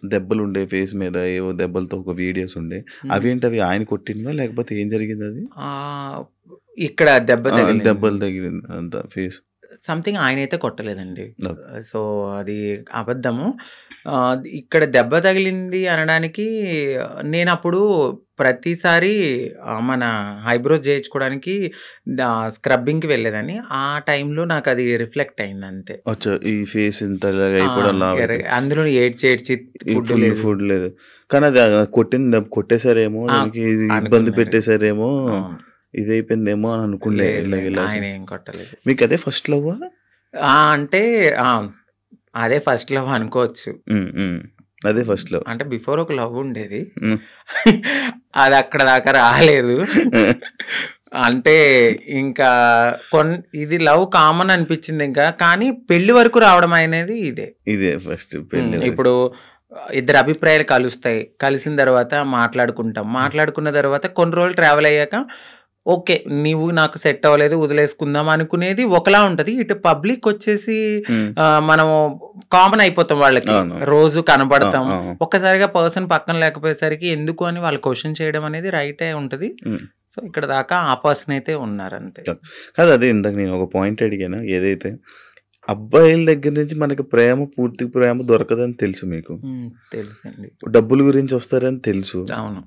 దెబ్బలుండే ఫేస్ మీద ఏవో దెబ్బలతో ఒక వీడియోస్ ఉండే. హ్మ్. అవేంటవి ఆయన కొట్టినవా? లేకపోతే ఏం జరిగిందది? ఆహ్, ఇక్కడ దెబ్బ తగిలింది. దెబ్బలు తగిలింది అంతా ఫేస్. సంథింగ్ ఆయనైతే కొట్టలేదండి. ఓకే. సో, అది అబద్ధము. ఇక్కడ దెబ్బ తగిలింది అనడానికి నేనప్పుడు ప్రతిసారి మన ఐబ్రోస్ చేయించుకోవడానికి స్క్రబ్బింగ్‌కి వెళ్ళేదాన్ని. ఆ టైంలో నాకది రిఫ్లెక్ట్ అయిందంతే. అచ్చా! ఈ ఫేస్ ఇంత ఇలాగ ఆ! అయిపోవడం లావైపోయి. అందులోను ఏడ్చి ఏడ్చి ఈ ఫుడ్ ఫుల్ లేదు. ఫుడ్ లేదు. కానీ అది కొట్టిన దెబ్బ కొట్టేసారేమో, ఆ! దానికి ఇబ్బంది అనుకున్నారు. పెట్టేసారేమో, అవును. ఇదైపోయిందేమో అని అనుకుండే లేదు లేదు. ఇలా ఆయనేం కొట్టలేదు. మీకదే ఫస్ట్ లవ్వా? అంటే ఆ! అదే ఫస్ట్ లవ్ అనుకోవచ్చు. హ్మ్. హ్మ్. అదే ఫస్ట్ లవ్. అంటే బిఫోర్ ఒక లవ్ ఉండేది. హ్మ్. అది అక్కడ దాకా రాలేదు. అంటే ఇంకా ఇది లవ్ కామన్ అనిపించింది ఇంకా. కానీ పెళ్లి వరకు రావడం అనేది ఇదే. ఇదే ఫస్ట్ పెళ్లి వరకు. ఇప్పుడు ఇద్దరి అభిప్రాయాలు కలుస్తాయి. కలిసిన తర్వాత మాట్లాడుకుంటాం. మాట్లాడుకున్న తర్వాత కొన్ని రోజులు ట్రావెల్ అయ్యాక ఓకే. నీవు నాకు సెట్ అవ్వలేదు వదిలేసుకుందాం అనుకునేది ఒకలా ఉంటది. ఇటు పబ్లిక్ వచ్చేసి హ్మ్. మనము కామన్ అయిపోతాం వాళ్ళకి. అవును. రోజు ఆ! కనపడతాం. ఆ! ఒక్కసారిగా పర్సన్ పక్కన లేకపోయేసరికి ఎందుకు అని వాళ్ళు క్వెషన్ చేయడం అనేది రైటే ఉంటది. హ్మ్. సో, ఇక్కడ దాకా ఆ పర్సన్ అయితే ఉన్నారంతే. కాదు అదే ఇందాక నేను ఒక పాయింట్ అడిగాను. ఏదైతే అబ్బాయిల దగ్గర నుంచి మనకి పూర్తి ప్రేమ దొరకదని తెలుసు మీకు. తెలుసండి. డబ్బుల గురించి వస్తారని తెలుసు. అవును.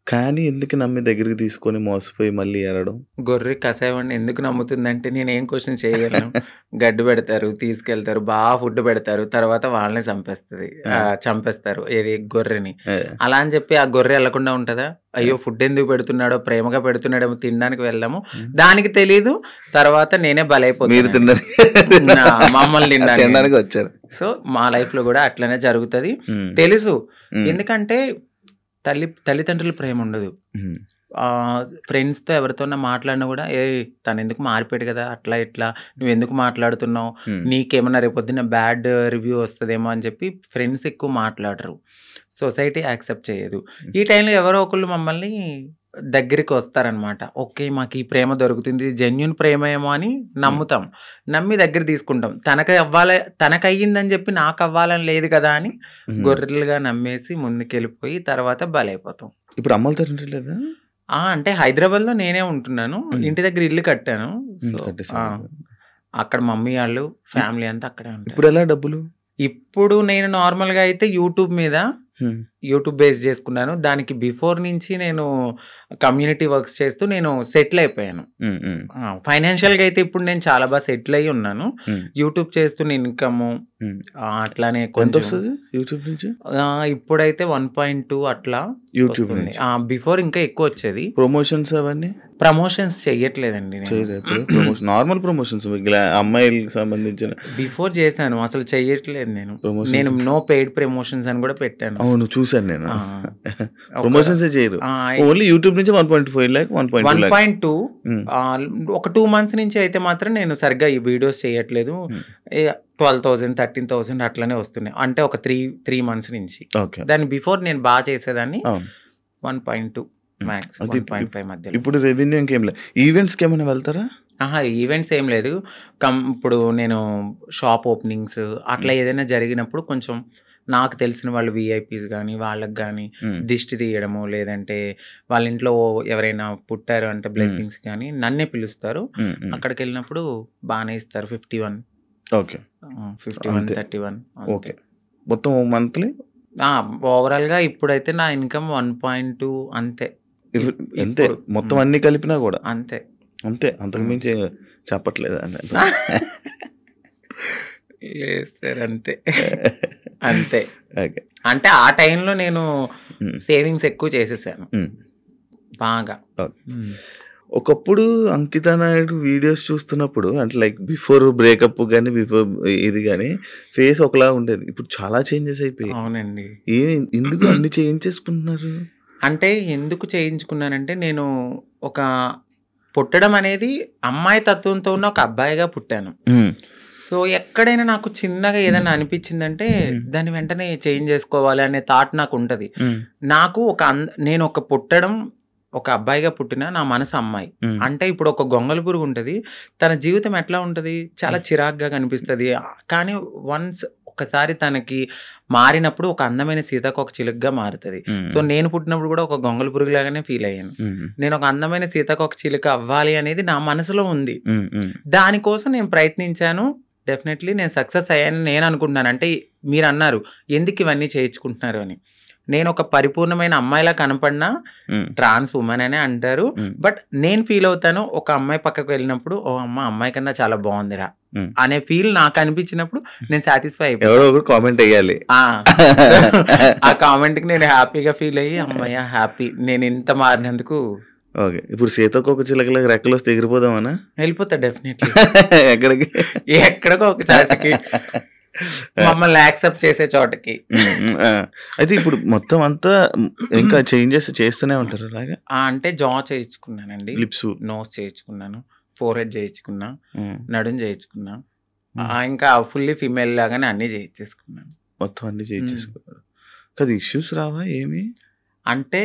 కానీ ఎందుకు నమ్మి దగ్గరికి తీసుకొని మోసపోయి మళ్ళీ ఏడడం? గొర్రె కసాయవాడిని ఎందుకు నమ్ముతుందంటే నేనేం క్వెషన్ చేయగలను. గడ్డి పెడతారు, తీసుకెళ్తారు, ఫుడ్ పెడతారు. తర్వాత వాళ్ళనే ఆ! చంపేస్తారు. ఏది గొర్రెని. ఆ! అలా అని చెప్పి ఆ గొర్రె ఎళ్ళకుండా ఉంటదా? ఆ! అయ్యో! ఫుడ్ ఎందుకు పెడుతున్నాడో, ప్రేమగా పెడుతున్నాడేమో తినడానికి వెళ్దాము. హ్మ్. దానికి తెలీదు. తర్వాత నేనే మీరు బలైపోతానండి. తినడానికి మమ్మల్ని తినడానికి. తినడానికి వచ్చారు. సో, మా లైఫ్‌లో గూడా అట్లనే జరుగుతది. హ్మ్. తెలుసు. హ్మ్. ఎందుకంటే తల్లిదండ్రుల ప్రేముండదు. హ్మ్. ఫ్రెండ్స్‌తో ఎవరితోన్నా మాట్లాడినా గూడా, "ఏయ్! తనెందుకు మారిపోయాడు గదా! అట్లా ఇట్లా నువ్వెందుకు మాట్లాడుతున్నావు? హ్మ్. నీకేమన్నా రేపొద్దున్న బ్యాడ్ రివ్యూ వస్తదేమో" అని చెప్పి ఫ్రెండ్స్ ఎక్కువ మాట్లాడరు. సొసైటీ యాక్సెప్ట్ చేయదు. ఈ టైంలో ఎవరో ఒకళ్ళు మమ్మల్ని దగ్గరికి వస్తారనమాట. ఓకే. మాకీ ప్రేమ దొరుకుతుంది. ఇది జెన్యూన్ ప్రేమేమో అని నమ్ముతాం. నమ్మి దగ్గర తీసుకుంటాం. తనకయ్యిందని చెప్పి నాకవ్వాలని లేదు కదా! అని హ్మ్. గొర్రెలుగా నమ్మేసి ముందుకెళ్ళిపోయి తర్వాత బలైపోతాం. ఇప్పుడు అమ్మలతో ఇంటలేదా? అంటే హైదరాబాద్‌లో నేనే ఉంటున్నాను. హ్మ్. ఇంటి దగ్గర ఇల్లు కట్టాను. సో, కట్టేసారు. అక్కడ మమ్మీ వాళ్ళు, ఫ్యామిలీ అంతా అక్కడే ఉంటారు. ఇప్పుడు ఎలా డబ్బులు? ఇప్పుడు నేను నార్మల్‌గా అయితే యూట్యూబ్ మీద హ్మ్. యూట్యూబ్ బేస్ చేసుకున్నాను. దానికి బిఫోర్ నుంచి నేను కమ్యూనిటీ వర్క్స్ చేస్తూ నేను సెటిల్ అయిపోయాను. హ్మ్. హ్మ్. ఫైనాన్షియల్‌గా అయితే ఇప్పుడు నేను చాలా బాగా సెటిల్ అయ్యి ఉన్నాను. హ్మ్. యూట్యూబ్ చేస్తున్న ఇన్‌కము హ్మ్. అట్లానే కొంచెం ఎంతొస్తది యూట్యూబ్ నుంచి? ఇప్పుడైతే 1.2 అట్లా యూట్యూబ్ వస్తుంది. నుంచి. బిఫోర్ ఇంకా ఎక్కువొచ్చేది. ప్రమోషన్స్ అవన్నీ? ప్రమోషన్స్ చెయ్యట్లేదండి నేను. చేయరా ఇప్పుడు? ప్రమోషన్ నార్మల్ ప్రమోషన్స్ అమ్మాయిలకి సంబంధించిన బిఫోర్ చేశాను. అసలు చెయ్యట్లేదు నేను. ప్రమోషన్స్. నేను నో పెయిడ్ ప్రమోషన్స్ అని కూడా పెట్టాను. అవును, చూసాను నేను. ఆ! ఒక ప్రమోషన్సే చేయరు. ఆ! ఓన్లీ యూట్యూబ్ నుంచి 1.5 లాక్, 1.2 లాక్. 1.2 హ్మ్. ఒక 2 మంత్స్ నుంచి అయితే మాత్రం నేను సరిగ్గా ఈ వీడియోస్ చేయట్లేదు. హ్మ్. 12,000, 13,000 అట్లనే వస్తున్నాయి. అంటే ఒక 3 మంత్స్ నుంచి. ఓకే. దాని బిఫోర్ నేను బాగా చేసేదాన్ని. అవును. 1.2 హ్మ్. మ్యాక్స్ అది 1.5 మధ్యలో. ఇప్పుడు రెవెన్యూ ఇంకేం లేదు. ఈవెంట్స్‌కి ఏమైనా వెళ్తారా? ఈవెంట్స్ ఏం లేదు. ఇప్పుడు నేను షాప్ ఓపెనింగ్స్ అట్లా ఏదైనా జరిగినప్పుడు కొంచెం నాకు తెలిసిన వాళ్ళు వీఐపీస్ గానీ, వాళ్ళకి గానీ హ్మ్. దిష్టి తీయడము, లేదంటే వాళ్ళ ఇంట్లో ఎవరైనా పుట్టారు అంటే హ్మ్. బ్లెస్సింగ్స్ గానీ నన్నే పిలుస్తారు. హ్మ్. హ్మ్. అక్కడికెళ్ళినప్పుడు బానే ఇస్తారు. 51 ఓకే. 51, అంతే. 31 ఓకే. అంతే. మొత్తం మంత్లీ ఓవరాల్‌గా ఇప్పుడైతే నా ఇన్‌కమ్ 1.2 అంతే. అంతే. ఇప్పుడు మొత్తం అన్నీ కలిపినా గూడా. అంతే. అంతే. అంతకు హ్మ్. మించి చెప్పట్లేదా? లేదు సార్ అంతే. అంతే. ఓకే. అంటే ఆ టైంలో నేను హ్మ్. సేవింగ్స్ ఎక్కువ చేసేసాను. హ్మ్. బాగా. ఓకే. హ్మ్. ఒకప్పుడు అంకిత నాయుడు వీడియోస్ చూస్తున్నప్పుడు అంటే లైక్ బిఫోర్ బ్రేకప్ గాని, బిఫోర్ ఇది గాని ఫేస్ ఒకలా ఉండేది. ఇప్పుడు చాలా చేంజెస్ అయిపోయాయి. అవునండి. ఎందుకు అన్ని చేంజేసుకుంటున్నారు? అంటే ఎందుకు చేయించుకున్నానంటే నేను ఒక పుట్టడం అనేది అమ్మాయి తత్వంతో ఉన్న ఒక అబ్బాయిగా పుట్టాను. హ్మ్. సో, ఎక్కడైనా నాకు చిన్నగా ఏదైనా అనిపించిందంటే హ్మ్. దాన్ని వెంటనే చేంజ్ చేసుకోవాలి అనే థాట్ నాకుంటది. హ్మ్. నాకు నేను ఒక పుట్టడం ఒక అబ్బాయిగా పుట్టిన నా మనసు అమ్మాయి. హ్మ్. అంటే ఇప్పుడు ఒక గొంగళి పురుగు ఉంటది. తన జీవితం ఎట్లా ఉంటది? చాలా హ్మ్. చిరాకుగా కనిపిస్తది. కానీ ఒక్కసారి తనకి మారినప్పుడు ఒక అందమైన సీతాకోక చిలుకగా మారుతది. సో, హ్మ్. నేను పుట్టినప్పుడు కూడా ఒక గొంగళి పురుగులాగానే ఫీల్ అయ్యాను. హ్మ్. నేను ఒక అందమైన సీతాకోక చిలుక అవ్వాలి అనేది నా మనసులో ఉంది. హ్మ్. హ్మ్. దానికోసం నేను ప్రయత్నించాను. డెఫినెట్‌లీ నేను సక్సెస్ అయ్యానని నేను అనుకుంటున్నాను. అంటే మీరన్నారు ఎందుకు ఇవన్నీ చేయించుకుంటున్నారు అని. నేను ఒక పరిపూర్ణమైన అమ్మాయిలా కనపడినా హ్మ్. ట్రాన్స్ వుమన్ అనే అంటారు. హ్మ్. బట్ నేను ఫీల్ అవుతాను ఒక అమ్మాయి పక్కకు వెళ్ళినప్పుడు ఓహ్! అమ్మాయి కన్నా చాలా బాగుందిరా హ్మ్. అనే ఫీల్ నాకు అనిపించినప్పుడు నేను సాటిస్ఫై ఎవరో అయిపోతాను. ఒకరు కామెంట్ ఎయ్యాలి. ఆ కామెంట్‌కి నేను హ్యాపీగా ఫీల్ అయ్యి హమ్మయ్య! హ్యాపీ నేను ఇంత మారినందుకు ఓకే. ఇప్పుడు సీతాకోక చిలకలకి రెక్కలొస్తే ఎగిరిపోదామనా? వెళ్ళిపోతా డెఫినెట్‌లీ. ఎక్కడికి? ఎక్కడికో ఒక చోటకి. మమ్మల్ని యాక్సెప్ట్ చేసే చోటకి. హ్మ్. హ్మ్. ఆ! అయితే ఇప్పుడు మొత్తం అంతా ఇంకా చేంజెస్ చేస్తూనే ఉంటారా అలాగా? అంటే జా చేయించుకున్నానండి. లిప్సు. నోస్ చేయించుకున్నాను. ఫోర్‌హెడ్ చేయించుకున్నా. హ్మ్. నడుం చేయించుకున్నా. హ్మ్. ఇంకా ఫుల్లీ ఫీమేల్ లాగానే అన్నీ చేయించేసుకున్నాను. మొత్తం అన్నీ హ్మ్. చేయించేసుకున్నారు. కాదు ఇష్యూస్ రావా ఏమి? అంటే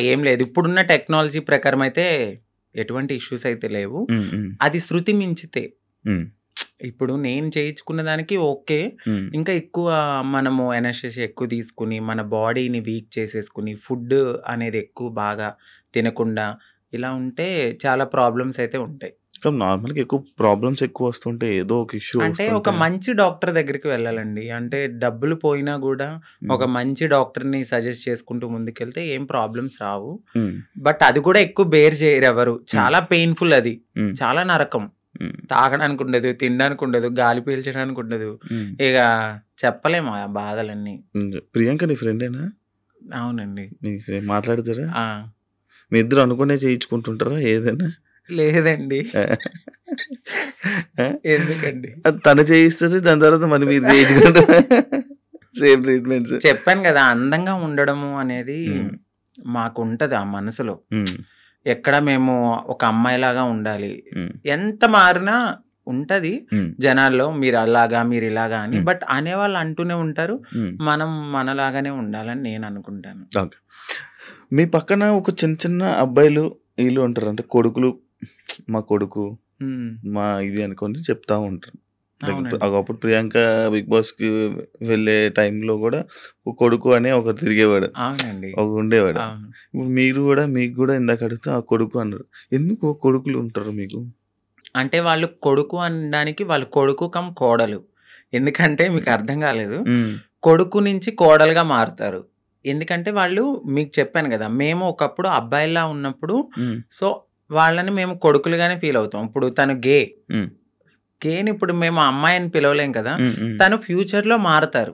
ఏం లేదు. ఇప్పుడున్న టెక్నాలజీ ప్రకారం అయితే ఎటువంటి ఇష్యూస్ అయితే లేవు. హ్మ్. హ్మ్. అది శృతి మించితే. హ్మ్. ఇప్పుడు నేను చేయించుకున్న దానికి ఓకే. హ్మ్. ఇంకా ఎక్కువ మనము ఎనర్షియా ఎక్కువ తీసుకొని, మన బాడీని వీక్ చేసేసుకొని, ఫుడ్ అనేది ఎక్కువ బాగా తినకుండా ఇలా ఉంటే చాలా ప్రాబ్లమ్స్ అయితే ఉంటాయి. కానీ నార్మల్‌గా ఎక్కువ ప్రాబ్లమ్స్ ఎక్కువొస్తుంటే ఏదో ఒక ఇష్యూ అంటే ఒక వస్తుంటే మంచి డాక్టర్ దగ్గరికి వెళ్ళాలండి. అంటే డబ్బులు పోయినా గూడా ఒక హ్మ్. మంచి డాక్టర్‌ని సజెస్ట్ చేసుకుంటూ ముందుకెళ్తే ఏం ప్రాబ్లమ్స్ రావు. హ్మ్. బట్ అది కూడా ఎక్కువ బేర్ చేయరెవరు. హ్మ్. చాలా పెయిన్‌ఫుల్ అది. హ్మ్. చాలా నరకం. హ్మ్. తాగడానికి ఉండదు, తినడానికి ఉండదు, గాలి పీల్చడానికి ఉండదు. హ్మ్. ఇక చెప్పలేము ఆ బాధలన్నీ. హ్మ్. ప్రియాంక నీ ఫ్రెండేనా? అవునండి. నీ మాట్లాడతారా? ఆ! మీ ఇద్దరు అనుకునే చేయించుకుంటుంటారా ఏదైనా? లేదండి. ఆ! ఎందుకండి? అది తను చేయిస్తది. దాని తర్వాత మళ్ళీ మీరు చేయించుకుంటారా? Same treatments. చెప్పాను గదా! అందంగా ఉండడము అనేది హ్మ్. మాకుంటది ఆ మనసులో. హ్మ్. ఎక్కడ మేము ఒక అమ్మాయిలాగా ఉండాలి. హ్మ్. ఎంత మారినా ఉంటది హ్మ్. జనాల్లో మీరలాగా, మీరిలాగా అని. హ్మ్. బట్ అనేవాళ్ళు అంటూనే ఉంటారు. హ్మ్. మనం మనలాగానే ఉండాలని నేననుకుంటాను. ఓకే. మీ పక్కన ఒక చిన్న చిన్న అబ్బాయిలు ఈళ్ళు ఉంటారు. అంటే కొడుకులు మా కొడుకు, హ్మ్. మా ఇది అనుకోని చెప్తా ఉంటారు. లైక్ అవునండి. ఒకప్పుడు ప్రియాంక బిగ్ బాస్‌కి వెళ్ళే టైంలో గూడా ఒక కొడుకు అని ఒకడు తిరిగేవాడు. అవునండి. ఒకడుండేవాడు. అవును. ఇప్పుడు మీరు గూడా మీకు గూడా ఇందాక అడిగితే ఆ కొడుకు అన్నారు. ఎందుకు కొడుకులు ఉంటారు మీకు? అంటే వాళ్ళు కొడుకు అనడానికి వాళ్ళు కొడుకు కమ్ కోడలు. ఎందుకంటే మీకు అర్థం కాలేదు. కొడుకు నుంచి కోడలుగా మారుతారు. ఎందుకంటే వాళ్ళు మీకు చెప్పాను కదా, మేము ఒకప్పుడు అబ్బాయిలా ఉన్నప్పుడు సో వాళ్ళని మేము కొడుకులుగానే ఫీల్ అవుతాం. ఇప్పుడు తను గేని ఇప్పుడు మేము అమ్మాయిని పిలవలేం కదా, తను ఫ్యూచర్లో మారుతారు.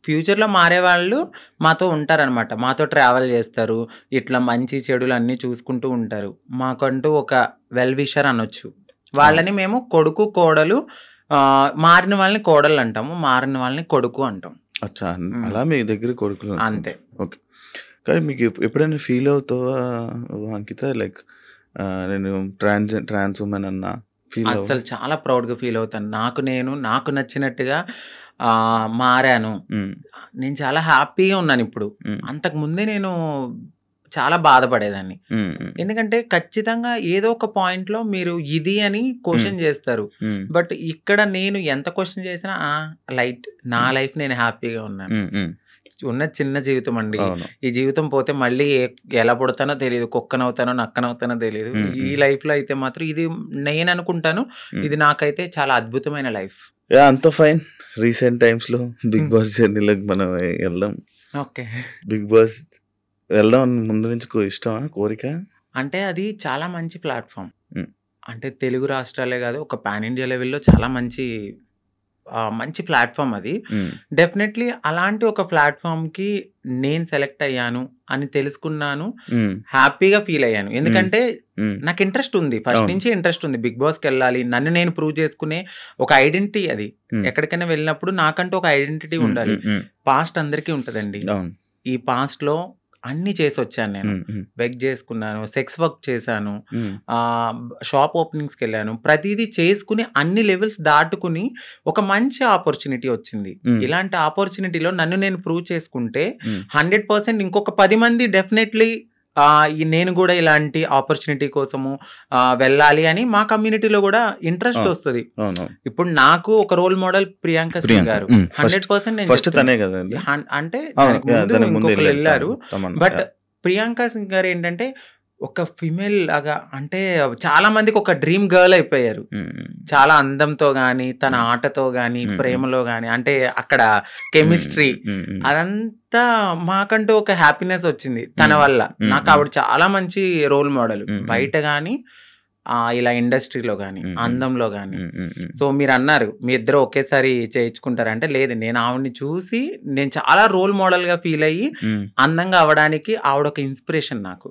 ఫ్యూచర్లో మారే వాళ్ళు మాతో ఉంటారనమాట, మాతో ట్రావెల్ చేస్తారు, ఇట్లా మంచి చెడులు అన్నీ చూసుకుంటూ ఉంటారు. మాకంటూ ఒక వెల్ విషర్ అనొచ్చు. వాళ్ళని మేము కొడుకు కోడలు, మారిన వాళ్ళని కోడలు అంటాము, మారిన వాళ్ళని కొడుకు అంటాం. అచ్చా, అలా మీ దగ్గర కొడుకులు అంతే. ఓకే. కానీ మీకు ఎప్పుడైనా ఫీల్ అవుతావా అంకిత, లైక్ నేను ట్రాన్స్ ఉమెన్ అన్నా ఫీల్ అసలు చాలా ప్రౌడ్గా ఫీల్ అవుతాను. నాకు నచ్చినట్టుగా మారాను. నేను చాలా హ్యాపీగా ఉన్నాను ఇప్పుడు. అంతకు ముందే నేను చాలా బాధపడేదాన్ని. ఎందుకంటే ఖచ్చితంగా ఏదో ఒక పాయింట్లో మీరు ఇది అని క్వశ్చన్ చేస్తారు. బట్ ఇక్కడ నేను ఎంత క్వశ్చన్ చేసినా లైట్, నా లైఫ్ నేను హ్యాపీగా ఉన్నాను. ఉన్న చిన్న జీవితం అండి, ఈ జీవితం పోతే మళ్ళీ ఎలా పుడతానో తెలియదు, కుక్కనవుతానో నక్కనవుతానో తెలియదు. ఈ లైఫ్ లో అయితే మాత్రం ఇది నేను అనుకుంటాను, ఇది నాకైతే చాలా అద్భుతమైన లైఫ్. అంత ఫైన్. రీసెంట్ టైమ్స్ లో బిగ్ బాస్ జర్నీలోకి మనం వెళ్దాం. ఓకే, బిగ్ బాస్ వెళ్దాం ముందు నుంచి ఇష్టమా, కోరిక? అంటే అది చాలా మంచి ప్లాట్ఫామ్. అంటే తెలుగు రాష్ట్రాలే కాదు, ఒక పాన్ ఇండియా లెవెల్లో చాలా మంచి ప్లాట్ఫామ్ అది. డెఫినెట్లీ అలాంటి ఒక ప్లాట్ఫామ్కి నేను సెలెక్ట్ అయ్యాను అని తెలుసుకున్నాను, హ్యాపీగా ఫీల్ అయ్యాను. ఎందుకంటే నాకు ఇంట్రెస్ట్ ఉంది, ఫస్ట్ నుంచి ఇంట్రెస్ట్ ఉంది, బిగ్ బాస్కి వెళ్ళాలి, నన్ను నేను ప్రూవ్ చేసుకునే ఒక ఐడెంటిటీ అది. ఎక్కడికైనా వెళ్ళినప్పుడు నాకంటూ ఒక ఐడెంటిటీ ఉండాలి. పాస్ట్ అందరికీ ఉంటుందండి. ఈ పాస్ట్లో అన్ని చేసి వచ్చాను నేను. బెగ్ చేసుకున్నాను, సెక్స్ వర్క్ చేశాను, షాప్ ఓపెనింగ్స్కి వెళ్ళాను, ప్రతిదీ చేసుకుని అన్ని లెవెల్స్ దాటుకుని ఒక మంచి ఆపర్చునిటీ వచ్చింది. ఇలాంటి ఆపర్చునిటీలో నన్ను నేను ప్రూవ్ చేసుకుంటే 100% ఇంకొక 10 మంది డెఫినెట్లీ నేను కూడా ఇలాంటి ఆపర్చునిటీ కోసము వెళ్ళాలి అని మా కమ్యూనిటీలో కూడా ఇంట్రెస్ట్ వస్తుంది. ఇప్పుడు నాకు ఒక రోల్ మోడల్ ప్రియాంక సింగ్ గారు 100%. అంటే ఇంకొకరు వెళ్ళారు, బట్ ప్రియాంక సింగ్ గారు ఏంటంటే ఒక ఫిమేల్ లాగా, అంటే చాలా మందికి ఒక డ్రీమ్ గర్ల్ అయిపోయారు. చాలా అందంతో గాని, తన ఆటతో గాని, ప్రేమలో గాని, అంటే అక్కడ కెమిస్ట్రీ అదంతా మాకంటూ ఒక హ్యాపీనెస్ వచ్చింది తన వల్ల. నాకు ఆవిడ చాలా మంచి రోల్ మోడల్, బయట గాని ఇలా ఇండస్ట్రీలో కానీ, అందంలో కానీ. సో మీరు అన్నారు మీ ఇద్దరు ఒకేసారి చేయించుకుంటారంటే, లేదు, నేను ఆవిడని చూసి నేను చాలా రోల్ మోడల్గా ఫీల్ అయ్యి అందంగా అవడానికి ఆవిడ ఒక ఇన్స్పిరేషన్ నాకు.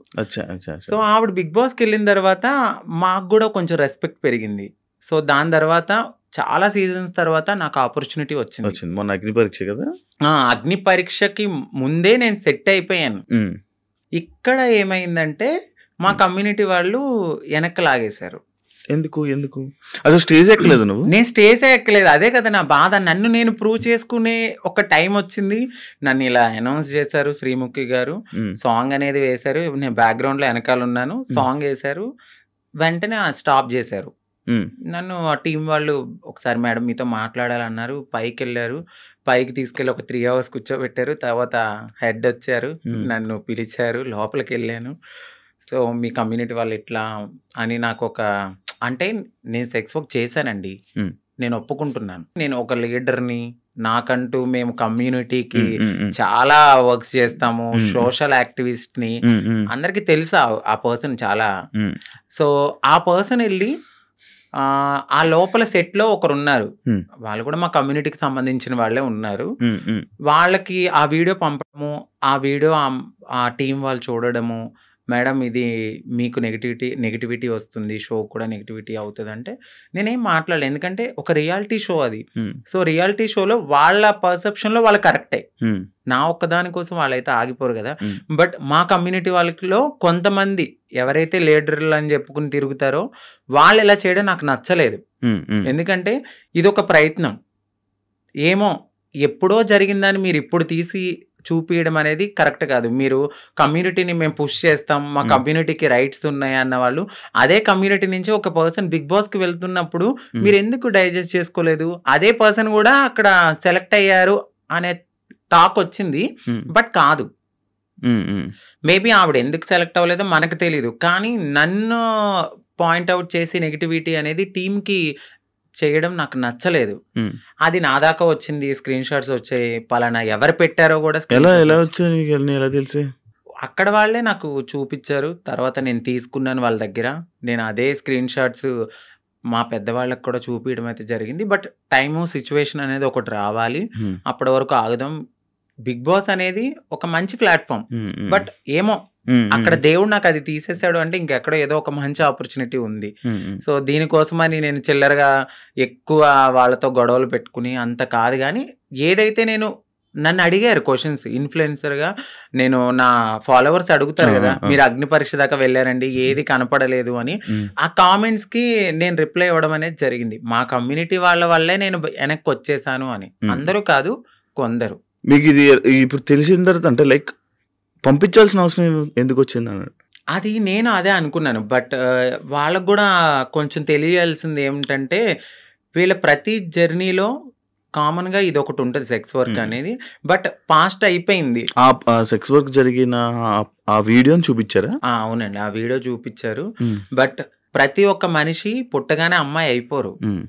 సో ఆవిడ బిగ్ బాస్కి వెళ్ళిన తర్వాత మాకు కూడా కొంచెం రెస్పెక్ట్ పెరిగింది. సో దాని తర్వాత చాలా సీజన్స్ తర్వాత నాకు ఆపర్చునిటీ వచ్చింది. మొన్న అగ్ని పరీక్ష కదా, అగ్ని పరీక్షకి ముందే నేను సెట్ అయిపోయాను. ఇక్కడ ఏమైందంటే మా కమ్యూనిటీ వాళ్ళు వెనక్కి లాగేశారు. ఎందుకు అసలు స్టేజ్ ఎక్కలేదు నువ్వు? నేను స్టేజ్ ఎక్కలేదు, అదే కదా నా బాధ. నన్ను నేను ప్రూవ్ చేసుకునే ఒక టైం వచ్చింది, నన్ను ఇలా అనౌన్స్ చేశారు శ్రీముఖి గారు, సాంగ్ అనేది వేశారు, నేను బ్యాక్గ్రౌండ్ లో వెనకాల ఉన్నాను, సాంగ్ వేశారు, వెంటనే స్టాప్ చేశారు నన్ను. ఆ టీం వాళ్ళు ఒకసారి మేడం మీతో మాట్లాడాలన్నారు, పైకి వెళ్ళారు, పైకి తీసుకెళ్ళి ఒక 3 hours కూర్చోబెట్టారు. తర్వాత హెడ్ వచ్చారు, నన్ను పిలిచారు, లోపలికి వెళ్ళాను. సో మీ కమ్యూనిటీ వాళ్ళు ఇట్లా అని నాకు ఒక, అంటే నేను సెక్స్ వర్క్ చేశానండి, నేను ఒప్పుకుంటున్నాను, నేను ఒక లీడర్ని, నాకంటూ మేము కమ్యూనిటీకి చాలా వర్క్స్ చేస్తాము, సోషల్ యాక్టివిస్ట్ని, అందరికీ తెలుసా ఆ పర్సన్ చాలా. సో ఆ పర్సన్ వెళ్ళి ఆ లోపల సెట్లో ఒకరు ఉన్నారు, వాళ్ళు కూడా మా కమ్యూనిటీకి సంబంధించిన వాళ్ళే ఉన్నారు, వాళ్ళకి ఆ వీడియో పంపడము, ఆ వీడియో ఆ టీం వాళ్ళు చూడడము, మేడం ఇది మీకు నెగిటివిటీ వస్తుంది, షో కూడా నెగిటివిటీ అవుతుంది అంటే నేనేం మాట్లాడలేదు, ఎందుకంటే ఒక రియాలిటీ షో అది. సో రియాలిటీ షోలో వాళ్ళ పర్సెప్షన్లో వాళ్ళు కరెక్టే, నా ఒక్కదాని కోసం వాళ్ళైతే ఆగిపోరు కదా. బట్ మా కమ్యూనిటీ వాళ్ళలో కొంతమంది ఎవరైతే లీడర్లు అని చెప్పుకుని తిరుగుతారో వాళ్ళు ఇలా చేయడం నాకు నచ్చలేదు. ఎందుకంటే ఇది ఒక ప్రయత్నం, ఏమో ఎప్పుడో జరిగిందని మీరు ఇప్పుడు తీసి చూపించడం అనేది కరెక్ట్ కాదు. మీరు కమ్యూనిటీని మేము పుష్ చేస్తాం, మా కమ్యూనిటీకి రైట్స్ ఉన్నాయి అన్న వాళ్ళు అదే కమ్యూనిటీ నుంచి ఒక పర్సన్ బిగ్ బాస్కి వెళ్తున్నప్పుడు మీరు ఎందుకు డైజెస్ట్ చేసుకోలేదు? అదే పర్సన్ కూడా అక్కడ సెలెక్ట్ అయ్యారు అనే టాక్ వచ్చింది, బట్ కాదు. మేబీ ఆవిడ ఎందుకు సెలెక్ట్ అవ్వలేదో మనకు తెలీదు, కానీ నన్ను పాయింట్ అవుట్ చేసి నెగటివిటీ అనేది టీమ్‌కి చేయడం నాకు నచ్చలేదు. హ్మ్. అది నా దాకా వచ్చింది. స్క్రీన్ షాట్స్ వచ్చాయి. పలానా ఎవరు పెట్టారో కూడా ఎలా స్క్రీన్ షాట్స్ ఎలా వచ్చాయి. వచ్చాయి నీకు అన్నీ ఎలా తెలిసాయి? అక్కడ వాళ్ళే నాకు చూపిచ్చారు. తర్వాత నేను తీసుకున్నాను వాళ్ళ దగ్గర. నేను అదే స్క్రీన్ షాట్స్ మా పెద్దవాళ్ళకి కూడా చూపియడం అయితే జరిగింది. బట్ టైము, సిట్యుయేషన్ అనేది ఒకటి రావాలి. హ్మ్. అప్పటి వరకు ఆగుదాం. 'బిగ్ బాస్' అనేది ఒక మంచి ప్లాట్‌ఫార్మ్. హ్మ్. హ్మ్. బట్ ఏమో హ్మ్. అక్కడ హ్మ్. దేవుడు నాకు అది తీసేసాడు అంటే ఇంకెక్కడో ఏదో ఒక మంచి ఆపర్చునిటీ ఉంది. హ్మ్. హ్మ్. సో, దీనికోసమని నేను చిల్లరగా ఎక్కువ వాళ్ళతో గొడవలు పెట్టుకుని అంత కాదు గానీ, ఏదైతే నన్ను అడిగారు క్వెషన్స్ ఇన్‌ఫ్లుయెన్సర్‌గా నేను నా ఫాలోవర్స్ ఆ! అడుగుతారు ఆ! గదా! ఆ! మీరు అగ్ని పరీక్ష దాకా వెళ్లారండి. ఏది కనపడలేదు అని. హ్మ్. ఆ కామెంట్స్‌కి నేను రిప్లై ఇవ్వడం అనేది జరిగింది. మా కమ్యూనిటీ వాళ్ళ వల్లే నేను వెనక్కొచ్చేసాను అని. హ్మ్. అందరూ కాదు, కొందరు. మీకిది ఇప్పుడు తెలిసిన తర్వాత అంటే లైక్ పంపించాల్సిన అవసరం ఎందుకొచ్చిందన్నాడు? అది నేను అదే అనుకున్నాను. బట్ వాళ్ళకి గూడా కొంచెం తెలియాల్సింది ఏమిటంటే, వీళ్ళ ప్రతి జర్నీలో కామన్‌గా ఇదొకటుంటది సెక్స్ వర్క్ హ్మ్. అనేది. బట్ పాస్ట్ అయిపోయింది. సెక్స్ వర్క్ జరిగిన ఆ వీడియోని చూపిచ్చారా? అవునండి. ఆ వీడియో చూపిచ్చారు. హ్మ్. బట్ ప్రతి ఒక్క మనిషి పుట్టగానే అమ్మాయి అయిపోరు. హ్మ్.